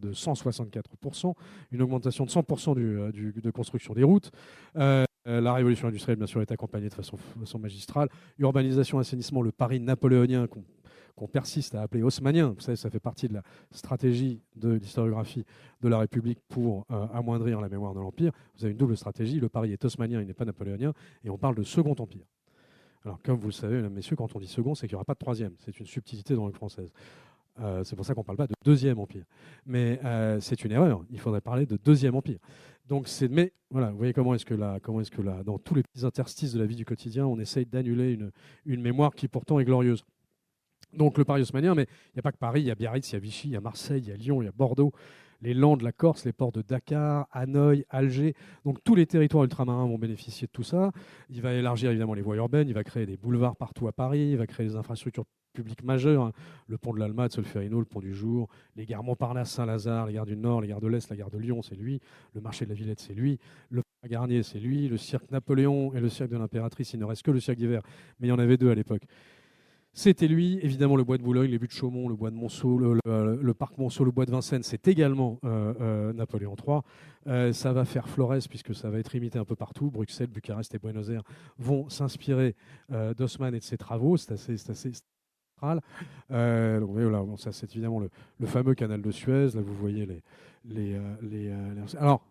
de 164%. Une augmentation de 100% de construction des routes. La révolution industrielle, bien sûr, est accompagnée de façon magistrale. Urbanisation, assainissement, le Paris napoléonien qu'on persiste à appeler haussmannien. Vous savez, ça fait partie de la stratégie de l'historiographie de la République pour amoindrir la mémoire de l'Empire. Vous avez une double stratégie. Le Paris est haussmannien, il n'est pas napoléonien, et on parle de Second Empire. Alors, comme vous le savez, mesdames, messieurs, quand on dit second, c'est qu'il n'y aura pas de troisième. C'est une subtilité dans la langue française. C'est pour ça qu'on ne parle pas de deuxième empire. Mais c'est une erreur. Il faudrait parler de deuxième empire. Donc mais voilà, vous voyez comment est-ce que dans tous les petits interstices de la vie du quotidien, on essaye d'annuler une mémoire qui pourtant est glorieuse. Donc le Paris haussmannien, mais il n'y a pas que Paris, il y a Biarritz, il y a Vichy, il y a Marseille, il y a Lyon, il y a Bordeaux. les Landes, la Corse, les ports de Dakar, Hanoï, Alger. Donc tous les territoires ultramarins vont bénéficier de tout ça. Il va élargir évidemment les voies urbaines, il va créer des boulevards partout à Paris, il va créer des infrastructures publiques majeures, hein. Le pont de l'Alma, de Solferino, le pont du Jour, les gares Montparnasse, Saint-Lazare, les gares du Nord, les gares de l'Est, la gare de Lyon, c'est lui, le marché de la Villette, c'est lui, le à Garnier, c'est lui, le cirque Napoléon et le cirque de l'Impératrice, il ne reste que le cirque d'hiver, mais il y en avait deux à l'époque. C'était lui, évidemment le bois de Boulogne, les buttes de Chaumont, le bois de Monceau, le parc Monceau, le bois de Vincennes, c'est également Napoléon III. Ça va faire Flores, puisque ça va être imité un peu partout. Bruxelles, Bucarest et Buenos Aires vont s'inspirer d'Haussmann et de ses travaux. C'est assez central. Donc, voilà, bon, ça c'est évidemment le fameux canal de Suez. Là, vous voyez Alors,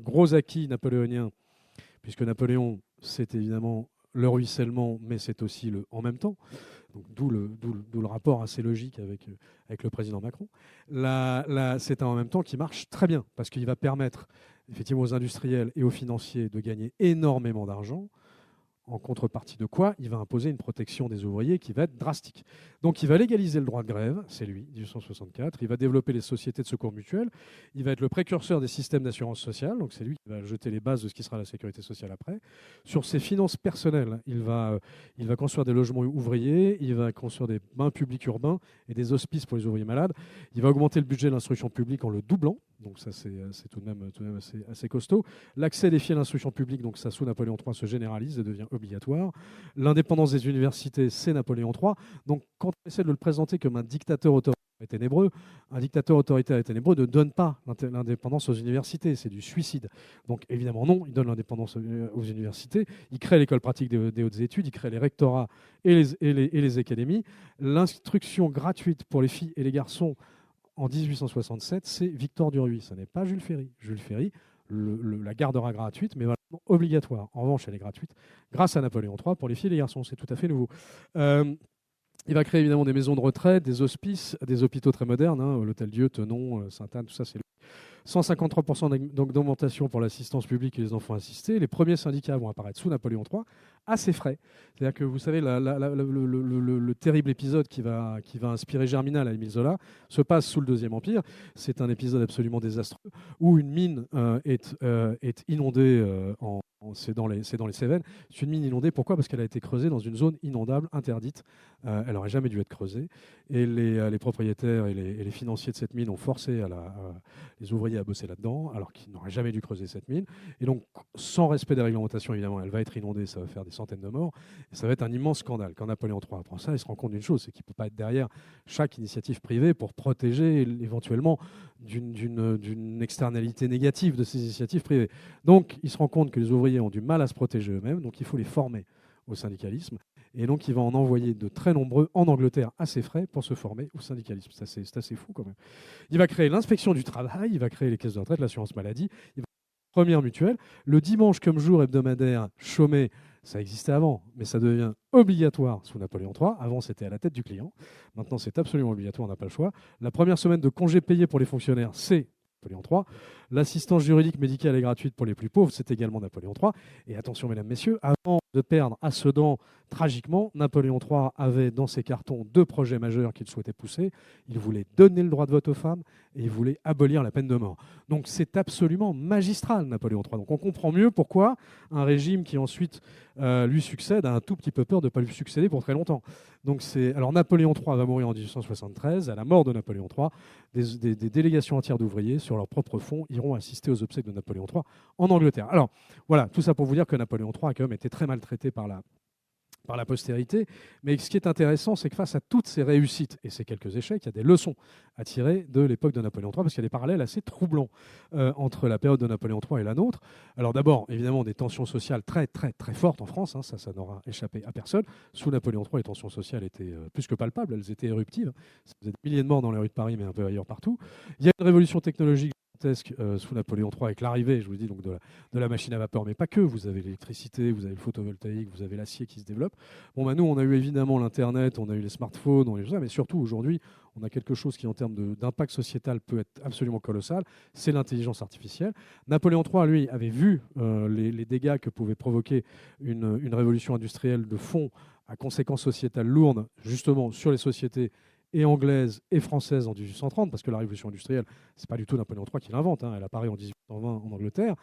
gros acquis napoléonien, puisque Napoléon, c'est évidemment le ruissellement, mais c'est aussi le en même temps. Donc, d'où le rapport assez logique avec le président Macron. C'est un en même temps qui marche très bien, parce qu'il va permettre effectivement aux industriels et aux financiers de gagner énormément d'argent. En contrepartie de quoi, il va imposer une protection des ouvriers qui va être drastique. Donc il va légaliser le droit de grève, c'est lui, 1864. Il va développer les sociétés de secours mutuels. Il va être le précurseur des systèmes d'assurance sociale. Donc c'est lui qui va jeter les bases de ce qui sera la sécurité sociale après. Sur ses finances personnelles, il va construire des logements ouvriers, il va construire des bains publics urbains et des hospices pour les ouvriers malades. Il va augmenter le budget de l'instruction publique en le doublant. Donc ça, c'est tout de même assez costaud. L'accès des filles à l'instruction publique, donc ça, sous Napoléon III, se généralise et devient obligatoire. L'indépendance des universités, c'est Napoléon III. Donc quand on essaie de le présenter comme un dictateur autoritaire et ténébreux, un dictateur autoritaire et ténébreux ne donne pas l'indépendance aux universités, c'est du suicide. Donc évidemment non, il donne l'indépendance aux universités, il crée l'école pratique des hautes études, il crée les rectorats et les académies. L'instruction gratuite pour les filles et les garçons en 1867, c'est Victor Duruy. Ce n'est pas Jules Ferry. Jules Ferry la gardera gratuite, mais obligatoire. En revanche, elle est gratuite grâce à Napoléon III pour les filles et les garçons. C'est tout à fait nouveau. Il va créer évidemment des maisons de retraite, des hospices, des hôpitaux très modernes. Hein, l'Hôtel-Dieu, Tenon, Sainte-Anne, tout ça, c'est 153% d'augmentation pour l'assistance publique et les enfants assistés. Les premiers syndicats vont apparaître sous Napoléon III, à ses frais. C'est-à-dire que vous savez, le terrible épisode qui va inspirer Germinal à Émile Zola se passe sous le Deuxième Empire. C'est un épisode absolument désastreux où une mine est inondée c'est dans les Cévennes. C'est une mine inondée. Pourquoi ? Parce qu'elle a été creusée dans une zone inondable, interdite. Elle n'aurait jamais dû être creusée. Et les propriétaires et les financiers de cette mine ont forcé les ouvriers à bosser là-dedans, alors qu'ils n'auraient jamais dû creuser cette mine. Et donc, sans respect des réglementations, évidemment, elle va être inondée, ça va faire des centaines de morts. Et ça va être un immense scandale. Quand Napoléon III apprend ça, il se rend compte d'une chose, c'est qu'il ne peut pas être derrière chaque initiative privée pour protéger éventuellement d'une externalité négative de ces initiatives privées. Donc, il se rend compte que les ouvriers ont du mal à se protéger eux-mêmes, donc il faut les former au syndicalisme. Et donc, il va en envoyer de très nombreux en Angleterre à ses frais pour se former au syndicalisme. C'est assez fou quand même. Il va créer l'inspection du travail, il va créer les caisses de retraite, l'assurance maladie, il va créer la première mutuelle. Le dimanche comme jour hebdomadaire chômé, ça existait avant, mais ça devient obligatoire sous Napoléon III. Avant, c'était à la tête du client. Maintenant, c'est absolument obligatoire, on n'a pas le choix. La première semaine de congé payé pour les fonctionnaires, c'est Napoléon III. L'assistance juridique médicale est gratuite pour les plus pauvres, c'est également Napoléon III. Et attention, mesdames, messieurs, avant de perdre à Sedan tragiquement, Napoléon III avait dans ses cartons deux projets majeurs qu'il souhaitait pousser. Il voulait donner le droit de vote aux femmes et il voulait abolir la peine de mort. Donc c'est absolument magistral, Napoléon III. Donc on comprend mieux pourquoi un régime qui ensuite lui succède a un tout petit peu peur de ne pas lui succéder pour très longtemps. Donc alors Napoléon III va mourir en 1873. À la mort de Napoléon III, des délégations entières d'ouvriers sur leurs propres fonds iront assister aux obsèques de Napoléon III en Angleterre. Alors voilà, tout ça pour vous dire que Napoléon III a quand même été très maltraité par la postérité. Mais ce qui est intéressant, c'est que face à toutes ces réussites et ces quelques échecs, il y a des leçons à tirer de l'époque de Napoléon III, parce qu'il y a des parallèles assez troublants entre la période de Napoléon III et la nôtre. Alors d'abord, évidemment, des tensions sociales très, très, très fortes en France, hein, ça n'aura échappé à personne. Sous Napoléon III, les tensions sociales étaient plus que palpables, elles étaient éruptives. Ça faisait des milliers de morts dans les rues de Paris, mais un peu ailleurs partout. Il y a une révolution technologique sous Napoléon III avec l'arrivée, je vous dis, donc de la machine à vapeur, mais pas que. Vous avez l'électricité, vous avez le photovoltaïque, vous avez l'acier qui se développe. Bon, nous, on a eu évidemment l'Internet, on a eu les smartphones, on a eu tout ça, mais surtout aujourd'hui, on a quelque chose qui, en termes d'impact sociétal, peut être absolument colossal, c'est l'intelligence artificielle. Napoléon III, lui, avait vu les dégâts que pouvait provoquer une révolution industrielle de fond à conséquences sociétales lourdes, justement, sur les sociétés et anglaise et française en 1830, parce que la révolution industrielle, c'est pas du tout Napoléon III qui l'invente, hein, elle apparaît en 1820 en Angleterre.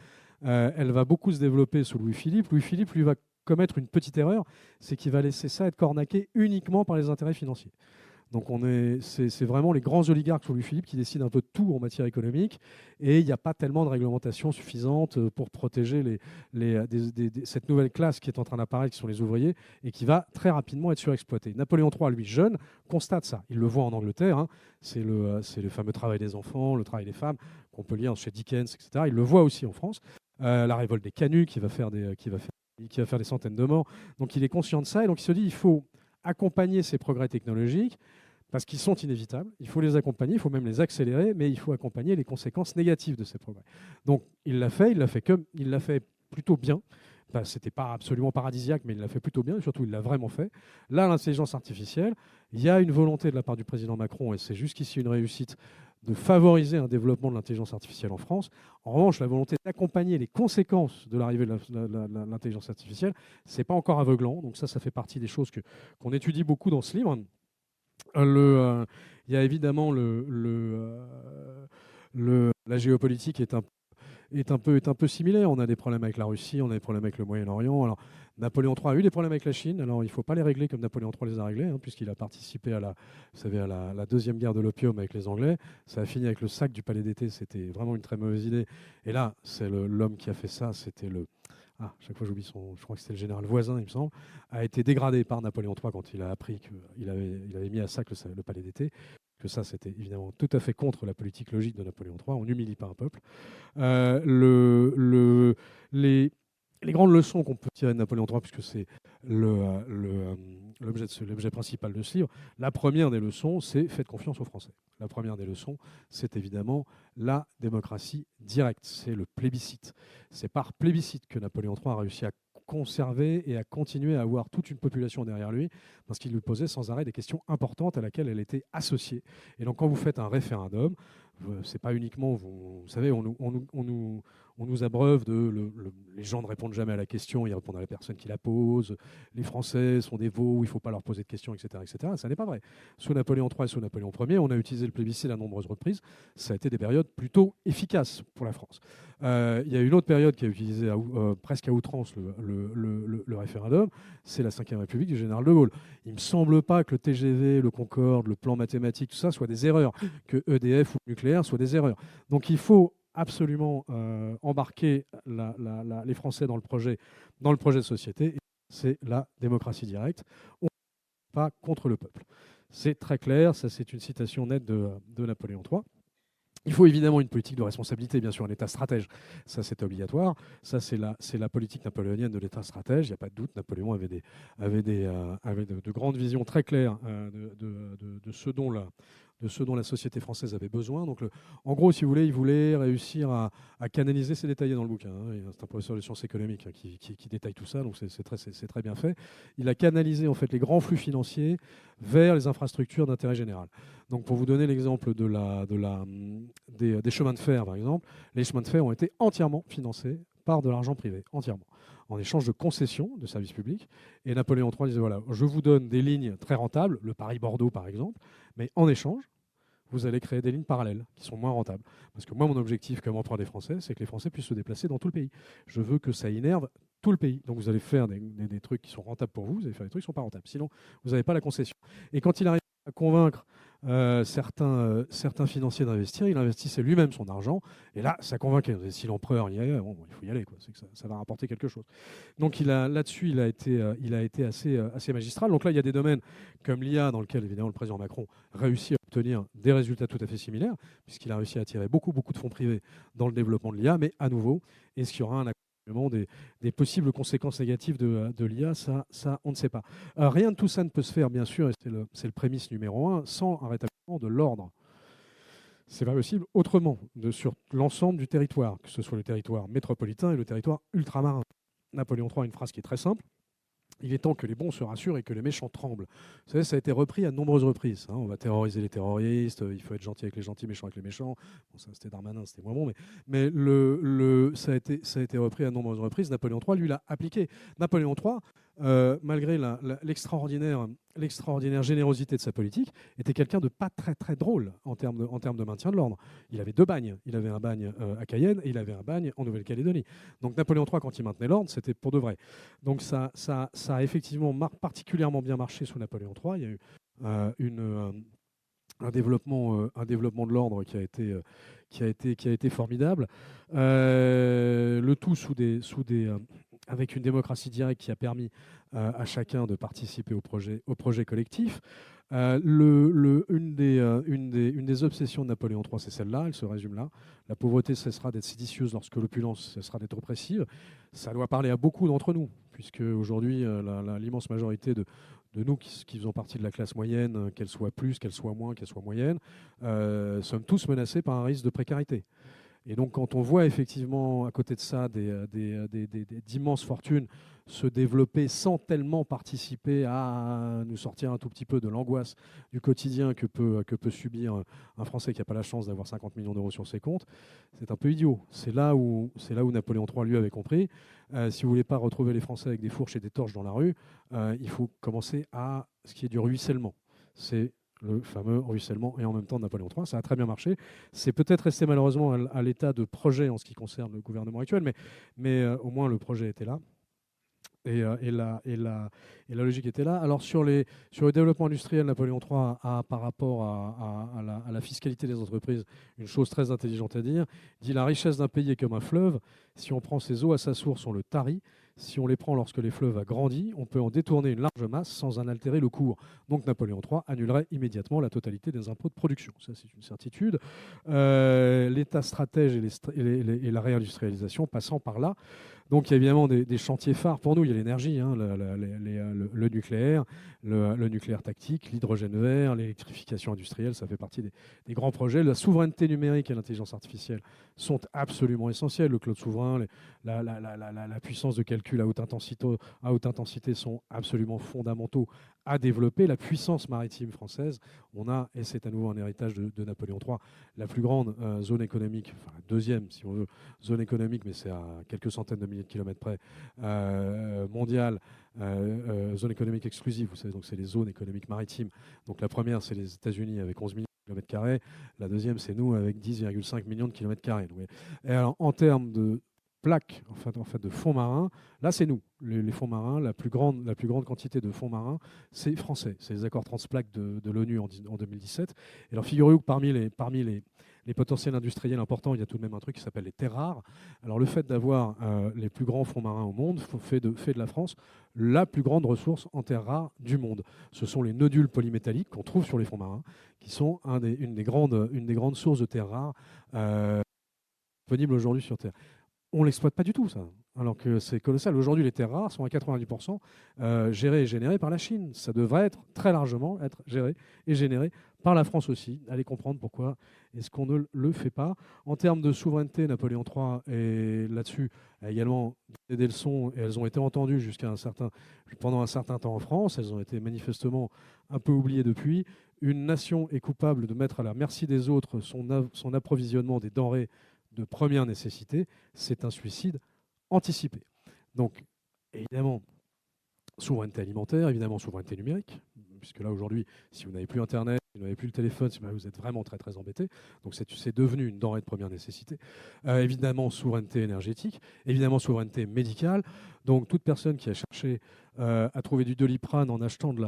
Elle va beaucoup se développer sous Louis-Philippe. Louis-Philippe, lui, va commettre une petite erreur, c'est qu'il va laisser ça être cornaqué uniquement par les intérêts financiers. Donc c'est vraiment les grands oligarques sous Louis-Philippe qui décident un peu de tout en matière économique, et il n'y a pas tellement de réglementation suffisante pour protéger cette nouvelle classe qui est en train d'apparaître, qui sont les ouvriers, et qui va très rapidement être surexploitée. Napoléon III, lui, jeune, constate ça. Il le voit en Angleterre, hein. C'est le fameux travail des enfants, le travail des femmes, qu'on peut lire chez Dickens, etc. Il le voit aussi en France. La révolte des canuts qui va faire des centaines de morts. Donc il est conscient de ça, et donc il se dit il faut accompagner ces progrès technologiques parce qu'ils sont inévitables. Il faut les accompagner, il faut même les accélérer, mais il faut accompagner les conséquences négatives de ces progrès. Donc il l'a fait plutôt bien. Enfin, c'était pas absolument paradisiaque, mais il l'a fait plutôt bien, et surtout il l'a vraiment fait. Là, l'intelligence artificielle, il y a une volonté de la part du président Macron, et c'est jusqu'ici une réussite, de favoriser un développement de l'intelligence artificielle en France. En revanche, la volonté d'accompagner les conséquences de l'arrivée de l'intelligence artificielle, c'est pas encore aveuglant. Donc ça fait partie des choses qu'on étudie beaucoup dans ce livre. Il y a évidemment la géopolitique est un peu similaire. On a des problèmes avec la Russie, on a des problèmes avec le Moyen-Orient. Alors, Napoléon III a eu des problèmes avec la Chine. Alors, il ne faut pas les régler comme Napoléon III les a réglés, hein, puisqu'il a participé à la deuxième guerre de l'opium avec les Anglais. Ça a fini avec le sac du Palais d'été. C'était vraiment une très mauvaise idée. Et là, c'est l'homme qui a fait ça. C'était chaque fois j'oublie je crois que c'était le général Voisin, il me semble, a été dégradé par Napoléon III quand il a appris qu'il avait mis à sac le Palais d'été. Que ça, c'était évidemment tout à fait contre la politique logique de Napoléon III. On n'humilie pas un peuple. Les grandes leçons qu'on peut tirer de Napoléon III, puisque c'est l'objet principal de ce livre, la première des leçons, c'est faites confiance aux Français. La première des leçons, c'est évidemment la démocratie directe, c'est le plébiscite. C'est par plébiscite que Napoléon III a réussi à conserver et à continuer à avoir toute une population derrière lui, parce qu'il lui posait sans arrêt des questions importantes à laquelle elle était associée. Et donc quand vous faites un référendum, c'est pas uniquement, vous savez, on nous abreuve les gens ne répondent jamais à la question, ils répondent à la personne qui la pose, les Français sont des veaux, il ne faut pas leur poser de questions, etc., etc. Ça n'est pas vrai. Sous Napoléon III et sous Napoléon Ier, on a utilisé le plébiscite à nombreuses reprises. Ça a été des périodes plutôt efficaces pour la France. Il y a une autre période qui a utilisé presque à outrance le référendum, c'est la Ve République du général de Gaulle. Il ne me semble pas que le TGV, le Concorde, le plan mathématique, tout ça soit des erreurs, que EDF ou le nucléaire soient des erreurs. Donc il faut absolument embarquer les Français dans le projet de société. Et c'est la démocratie directe. On n'est pas contre le peuple. C'est très clair, ça c'est une citation nette de Napoléon III. Il faut évidemment une politique de responsabilité, bien sûr, un État stratège. Ça, c'est obligatoire. Ça, c'est la politique napoléonienne de l'État stratège. Il n'y a pas de doute. Napoléon avait de grandes visions très claires de ce dont la société française avait besoin. Donc, en gros, si vous voulez, il voulait réussir à canaliser, c'est détaillé dans le bouquin, hein. C'est un professeur de sciences économiques, hein, qui détaille tout ça, donc c'est très bien fait. Il a canalisé en fait les grands flux financiers vers les infrastructures d'intérêt général. Donc, pour vous donner l'exemple des chemins de fer, par exemple, les chemins de fer ont été entièrement financés par de l'argent privé, entièrement, en échange de concessions de services publics. Et Napoléon III disait, voilà, je vous donne des lignes très rentables, le Paris-Bordeaux par exemple, mais en échange, vous allez créer des lignes parallèles qui sont moins rentables. Parce que moi, mon objectif comme empereur des Français, c'est que les Français puissent se déplacer dans tout le pays. Je veux que ça innerve tout le pays. Donc vous allez faire des trucs qui sont rentables pour vous allez faire des trucs qui ne sont pas rentables. Sinon, vous n'avez pas la concession. Et quand il arrive à convaincre certains financiers d'investir, il investissait lui-même son argent. Et là, ça convainquait. Si l'empereur y allait, il faut y aller, quoi. C'est que ça va rapporter quelque chose. Donc là-dessus, il a été assez magistral. Donc là, il y a des domaines comme l'IA, dans lequel évidemment le président Macron réussit à obtenir des résultats tout à fait similaires, puisqu'il a réussi à attirer beaucoup de fonds privés dans le développement de l'IA. Mais à nouveau, est-ce qu'il y aura un des possibles conséquences négatives de l'IA, ça, on ne sait pas. Rien de tout ça ne peut se faire, bien sûr, et c'est le prémisse numéro 1, sans un rétablissement de l'ordre. C'est pas possible autrement, sur l'ensemble du territoire, que ce soit le territoire métropolitain et le territoire ultramarin. Napoléon III a une phrase qui est très simple. Il est temps que les bons se rassurent et que les méchants tremblent. Vous savez, ça a été repris à de nombreuses reprises. On va terroriser les terroristes, il faut être gentil avec les gentils, méchant avec les méchants. Bon, ça, c'était Darmanin, c'était moins bon, mais ça a été repris à de nombreuses reprises. Napoléon III, lui, l'a appliqué. Napoléon III malgré l'extraordinaire générosité de sa politique, était quelqu'un de pas très très drôle en termes de maintien de l'ordre. Il avait 2 bagnes. Il avait un bagne à Cayenne et il avait un bagne en Nouvelle-Calédonie. Donc Napoléon III, quand il maintenait l'ordre, c'était pour de vrai. Donc ça a effectivement particulièrement bien marché sous Napoléon III. Il y a eu un développement de l'ordre qui a été formidable. Le tout avec une démocratie directe qui a permis à chacun de participer au projet collectif. Une des obsessions de Napoléon III, c'est celle-là, elle se résume là. La pauvreté cessera d'être séditieuse lorsque l'opulence cessera d'être oppressive. Ça doit parler à beaucoup d'entre nous, puisque aujourd'hui, l'immense majorité de nous qui faisons partie de la classe moyenne, qu'elle soit plus, qu'elle soit moins, qu'elle soit moyenne, sommes tous menacés par un risque de précarité. Et donc, quand on voit effectivement à côté de ça d'immenses fortunes se développer sans tellement participer à nous sortir un tout petit peu de l'angoisse du quotidien que peut subir un Français qui n'a pas la chance d'avoir 50 millions d'euros sur ses comptes, c'est un peu idiot. C'est là où Napoléon III, lui, avait compris. Si vous ne voulez pas retrouver les Français avec des fourches et des torches dans la rue, il faut commencer à ce qui est du ruissellement. C'est le fameux ruissellement, et en même temps Napoléon III. Ça a très bien marché. C'est peut-être resté malheureusement à l'état de projet en ce qui concerne le gouvernement actuel, mais au moins le projet était là. Et la logique était là. Alors sur le développement industriel, Napoléon III a, par rapport à la fiscalité des entreprises, une chose très intelligente à dire. Il dit: la richesse d'un pays est comme un fleuve. Si on prend ses eaux à sa source, on le tarit. Si on les prend lorsque les fleuves a grandi, on peut en détourner une large masse sans en altérer le cours. Donc Napoléon III annulerait immédiatement la totalité des impôts de production. Ça, c'est une certitude. L'État stratège et la réindustrialisation passant par là. Donc il y a évidemment des chantiers phares pour nous. Il y a l'énergie, hein, le nucléaire, le nucléaire tactique, l'hydrogène vert, l'électrification industrielle, ça fait partie des grands projets. La souveraineté numérique et l'intelligence artificielle sont absolument essentielles. Le cloud souverain, la puissance de calcul à haute intensité sont absolument fondamentaux à développer. La puissance maritime française, on a, et c'est à nouveau un héritage de Napoléon III, la plus grande zone économique, enfin deuxième si on veut, zone économique, mais c'est à quelques centaines de milliers de kilomètres près, mondiale, zone économique exclusive, vous savez, donc c'est les zones économiques maritimes. Donc la première, c'est les États-Unis avec 11 millions de kilomètres carrés, la deuxième, c'est nous avec 10,5 millions de kilomètres carrés. Et alors, en termes de plaques en fait, de fonds marins, là c'est nous, les fonds marins, la plus grande quantité de fonds marins, c'est français, c'est les accords transplaques de l'ONU en 2017. Et alors figurez-vous que parmi les potentiels industriels importants, il y a tout de même un truc qui s'appelle les terres rares. Alors le fait d'avoir les plus grands fonds marins au monde fait de la France la plus grande ressource en terres rares du monde. Ce sont les nodules polymétalliques qu'on trouve sur les fonds marins, qui sont une des grandes sources de terres rares disponibles aujourd'hui sur Terre. On ne l'exploite pas du tout, ça, alors que c'est colossal. Aujourd'hui, les terres rares sont à 90% gérées et générées par la Chine. Ça devrait être très largement être géré et généré par la France aussi. Allez comprendre pourquoi est-ce qu'on ne le fait pas. En termes de souveraineté, Napoléon III est là-dessus a également donné des leçons, et elles ont été entendues pendant un certain temps en France. Elles ont été manifestement un peu oubliées depuis. Une nation est coupable de mettre à la merci des autres son approvisionnement des denrées de première nécessité, c'est un suicide anticipé. Donc, évidemment, souveraineté alimentaire, évidemment, souveraineté numérique, puisque là, aujourd'hui, si vous n'avez plus Internet, si vous n'avez plus le téléphone, vous êtes vraiment très, très embêté. Donc, c'est devenu une denrée de première nécessité. Évidemment, souveraineté énergétique, évidemment, souveraineté médicale. Donc, toute personne qui a cherché à trouver du Doliprane en achetant de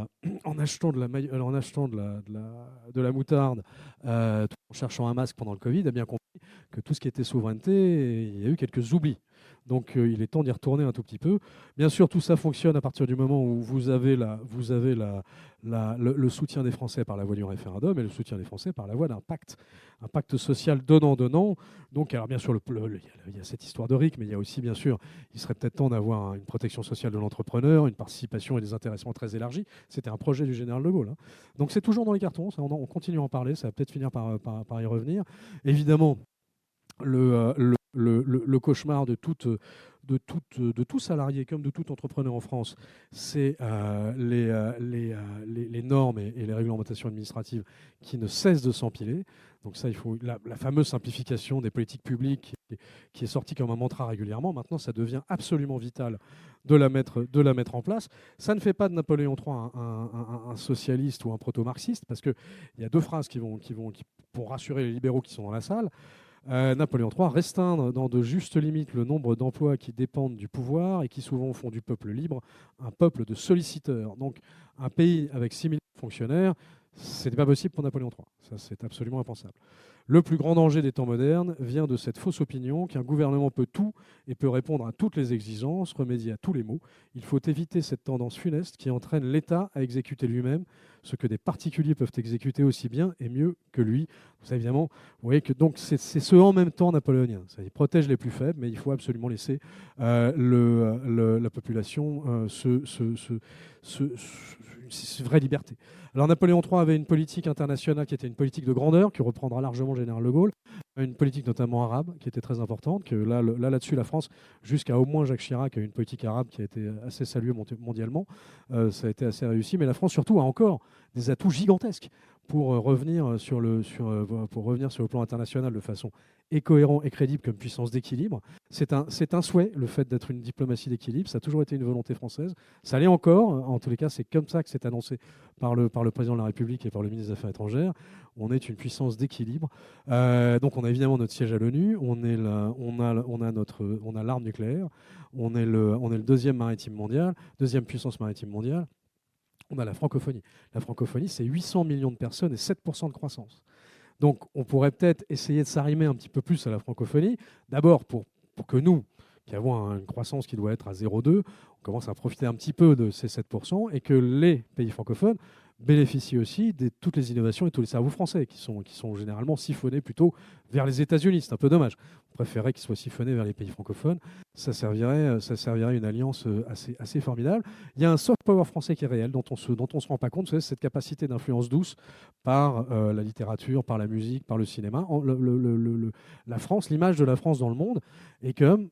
la moutarde, en cherchant un masque pendant le Covid, a bien compris que tout ce qui était souveraineté, il y a eu quelques oublis. Donc il est temps d'y retourner un tout petit peu. Bien sûr, tout ça fonctionne à partir du moment où vous avez le soutien des Français par la voie du référendum et le soutien des Français par la voie d'un pacte. Un pacte social donnant-donnant. Donc, alors bien sûr, il y a cette histoire de RIC, mais il y a aussi, bien sûr, il serait peut-être temps d'avoir une protection sociale de l'entrepreneur, une participation et des intéressements très élargis. C'était un projet du général de Gaulle. Hein. Donc c'est toujours dans les cartons, ça, on continue à en parler, ça va peut-être finir par y revenir. Évidemment, le cauchemar de tout salarié comme de tout entrepreneur en France, c'est les normes et les réglementations administratives qui ne cessent de s'empiler. Donc ça, il faut la fameuse simplification des politiques publiques qui est sortie comme un mantra régulièrement. Maintenant, ça devient absolument vital de la mettre en place. Ça ne fait pas de Napoléon III un socialiste ou un proto-marxiste, parce qu'il y a deux phrases qui pour rassurer les libéraux qui sont dans la salle. Napoléon III, restreindre dans de justes limites le nombre d'emplois qui dépendent du pouvoir et qui souvent font du peuple libre un peuple de solliciteurs. Donc un pays avec 6 millions de fonctionnaires, ce n'est pas possible pour Napoléon III. Ça, c'est absolument impensable. Le plus grand danger des temps modernes vient de cette fausse opinion qu'un gouvernement peut tout et peut répondre à toutes les exigences, remédier à tous les maux. Il faut éviter cette tendance funeste qui entraîne l'État à exécuter lui-même ce que des particuliers peuvent exécuter aussi bien et mieux que lui. Ça, évidemment, vous voyez que donc c'est ce en même temps napoléonien. Ça, il protège les plus faibles, mais il faut absolument laisser la population une vraie liberté. Alors Napoléon III avait une politique internationale qui était une politique de grandeur, qui reprendra largement le général de Gaulle, une politique notamment arabe qui était très importante, que là-dessus la France, jusqu'à au moins Jacques Chirac, a eu une politique arabe qui a été assez saluée mondialement. Ça a été assez réussi, mais la France surtout a encore des atouts gigantesques pour revenir sur le plan international de façon cohérente et crédible comme puissance d'équilibre. C'est un souhait, le fait d'être une diplomatie d'équilibre. Ça a toujours été une volonté française. Ça l'est encore. En tous les cas, c'est comme ça que c'est annoncé par le président de la République et par le ministre des Affaires étrangères. On est une puissance d'équilibre. Donc on a évidemment notre siège à l'ONU. On a l'arme nucléaire. On est le deuxième puissance maritime mondiale. On a la francophonie. La francophonie, c'est 800 millions de personnes et 7% de croissance. Donc, on pourrait peut-être essayer de s'arrimer un petit peu plus à la francophonie. D'abord, pour que nous, qui avons une croissance qui doit être à 0,2, on commence à profiter un petit peu de ces 7% et que les pays francophones bénéficient aussi de toutes les innovations et tous les cerveaux français qui sont généralement siphonnés plutôt vers les États-Unis. C'est un peu dommage. On préférerait qu'ils soient siphonnés vers les pays francophones. Ça servirait une alliance assez formidable. Il y a un soft power français qui est réel, dont on se rend pas compte. C'est cette capacité d'influence douce par la littérature, par la musique, par le cinéma. La France, l'image de la France dans le monde est que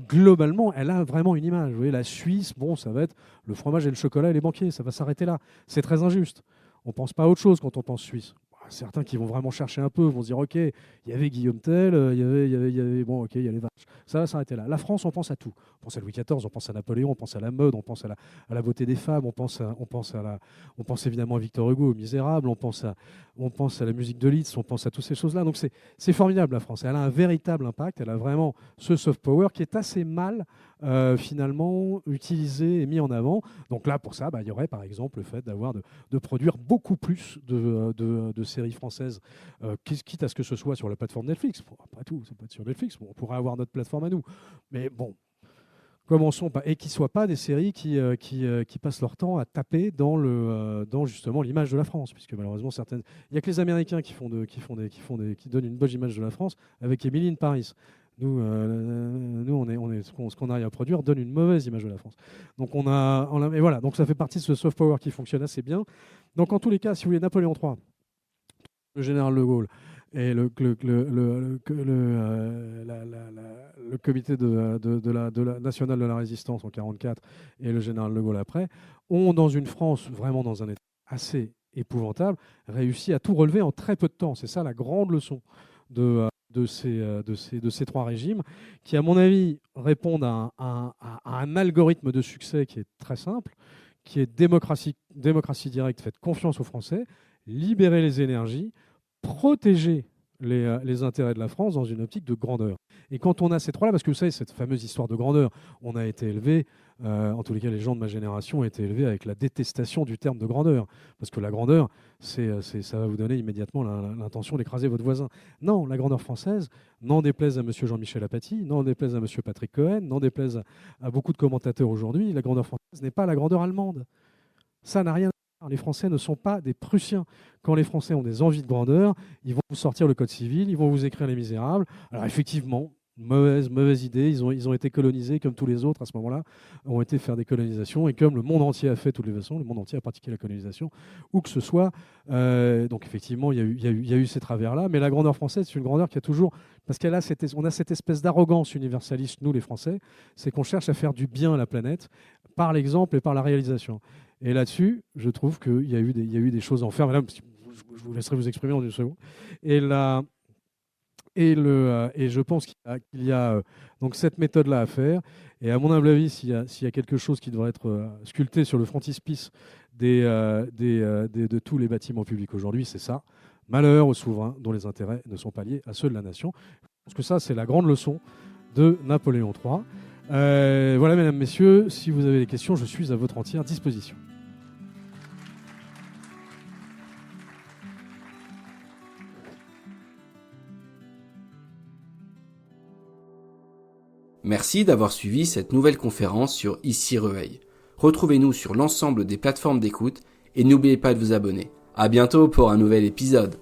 globalement, elle a vraiment une image. Vous voyez, la Suisse, bon, ça va être le fromage et le chocolat et les banquiers. Ça va s'arrêter là. C'est très injuste. On ne pense pas à autre chose quand on pense Suisse. Certains qui vont vraiment chercher un peu vont se dire, OK, il y avait Guillaume Tell, il y avait bon, OK, il y a les vaches. Ça va s'arrêter là. La France, on pense à tout. On pense à Louis XIV, on pense à Napoléon, on pense à la mode, on pense à la beauté des femmes, on pense évidemment à Victor Hugo, aux Misérables, on pense à la musique de Liszt, on pense à toutes ces choses-là. Donc c'est formidable, la France. Elle a un véritable impact. Elle a vraiment ce soft power qui est assez mal finalement utilisé et mis en avant. Donc là, pour ça, il y aurait par exemple le fait de produire beaucoup plus de séries françaises, quitte à ce que ce soit sur la plateforme Netflix. Bon, après tout, ça peut être sur Netflix. Bon, on pourrait avoir notre plateforme à nous. Mais bon, commençons pas. Et qui ne soient pas des séries qui passent leur temps à taper dans justement l'image de la France. Puisque malheureusement, il n'y a que les Américains qui donnent une bonne image de la France avec Emily in Paris. Nous, ce qu'on arrive à produire donne une mauvaise image de la France. Donc et voilà. Donc ça fait partie de ce soft power qui fonctionne assez bien. Donc en tous les cas, si vous voulez, Napoléon III, le général de Gaulle et le comité national de la résistance en 1944 et le général de Gaulle après, ont dans une France vraiment dans un état assez épouvantable, réussi à tout relever en très peu de temps. C'est ça la grande leçon de ces trois régimes, qui, à mon avis, répondent à un algorithme de succès qui est très simple, qui est démocratie directe, faites confiance aux Français, libérer les énergies, protéger les intérêts de la France dans une optique de grandeur. Et quand on a ces trois-là, parce que vous savez, cette fameuse histoire de grandeur, on a été élevé, en tous les cas les gens de ma génération ont été élevés avec la détestation du terme de grandeur. Parce que la grandeur, ça va vous donner immédiatement l'intention d'écraser votre voisin. Non, la grandeur française, n'en déplaise à M. Jean-Michel Apathy, n'en déplaise à M. Patrick Cohen, n'en déplaise à beaucoup de commentateurs aujourd'hui, la grandeur française n'est pas la grandeur allemande. Ça n'a rien à voir. Les Français ne sont pas des Prussiens. Quand les Français ont des envies de grandeur, ils vont vous sortir le Code civil, ils vont vous écrire Les Misérables. Alors effectivement, Mauvaise idée. Ils ont été colonisés comme tous les autres à ce moment-là, ont été faire des colonisations. Et comme le monde entier a fait de toutes les façons, le monde entier a pratiqué la colonisation, où que ce soit. Donc effectivement, il y a eu ces travers-là. Mais la grandeur française, c'est une grandeur qui a toujours... Parce on a cette espèce d'arrogance universaliste, nous les Français, c'est qu'on cherche à faire du bien à la planète par l'exemple et par la réalisation. Et là-dessus, je trouve qu'il y a eu des choses à en faire. Madame, je vous laisserai vous exprimer en une seconde. Et là... Et je pense qu'il y a donc cette méthode-là à faire. Et à mon humble avis, s'il y a quelque chose qui devrait être sculpté sur le frontispice de tous les bâtiments publics aujourd'hui, c'est ça. Malheur aux souverains dont les intérêts ne sont pas liés à ceux de la nation. Je pense que ça, c'est la grande leçon de Napoléon III. Voilà, mesdames, messieurs, si vous avez des questions, je suis à votre entière disposition. Merci d'avoir suivi cette nouvelle conférence sur Ici Reveil. Retrouvez-nous sur l'ensemble des plateformes d'écoute et n'oubliez pas de vous abonner. À bientôt pour un nouvel épisode.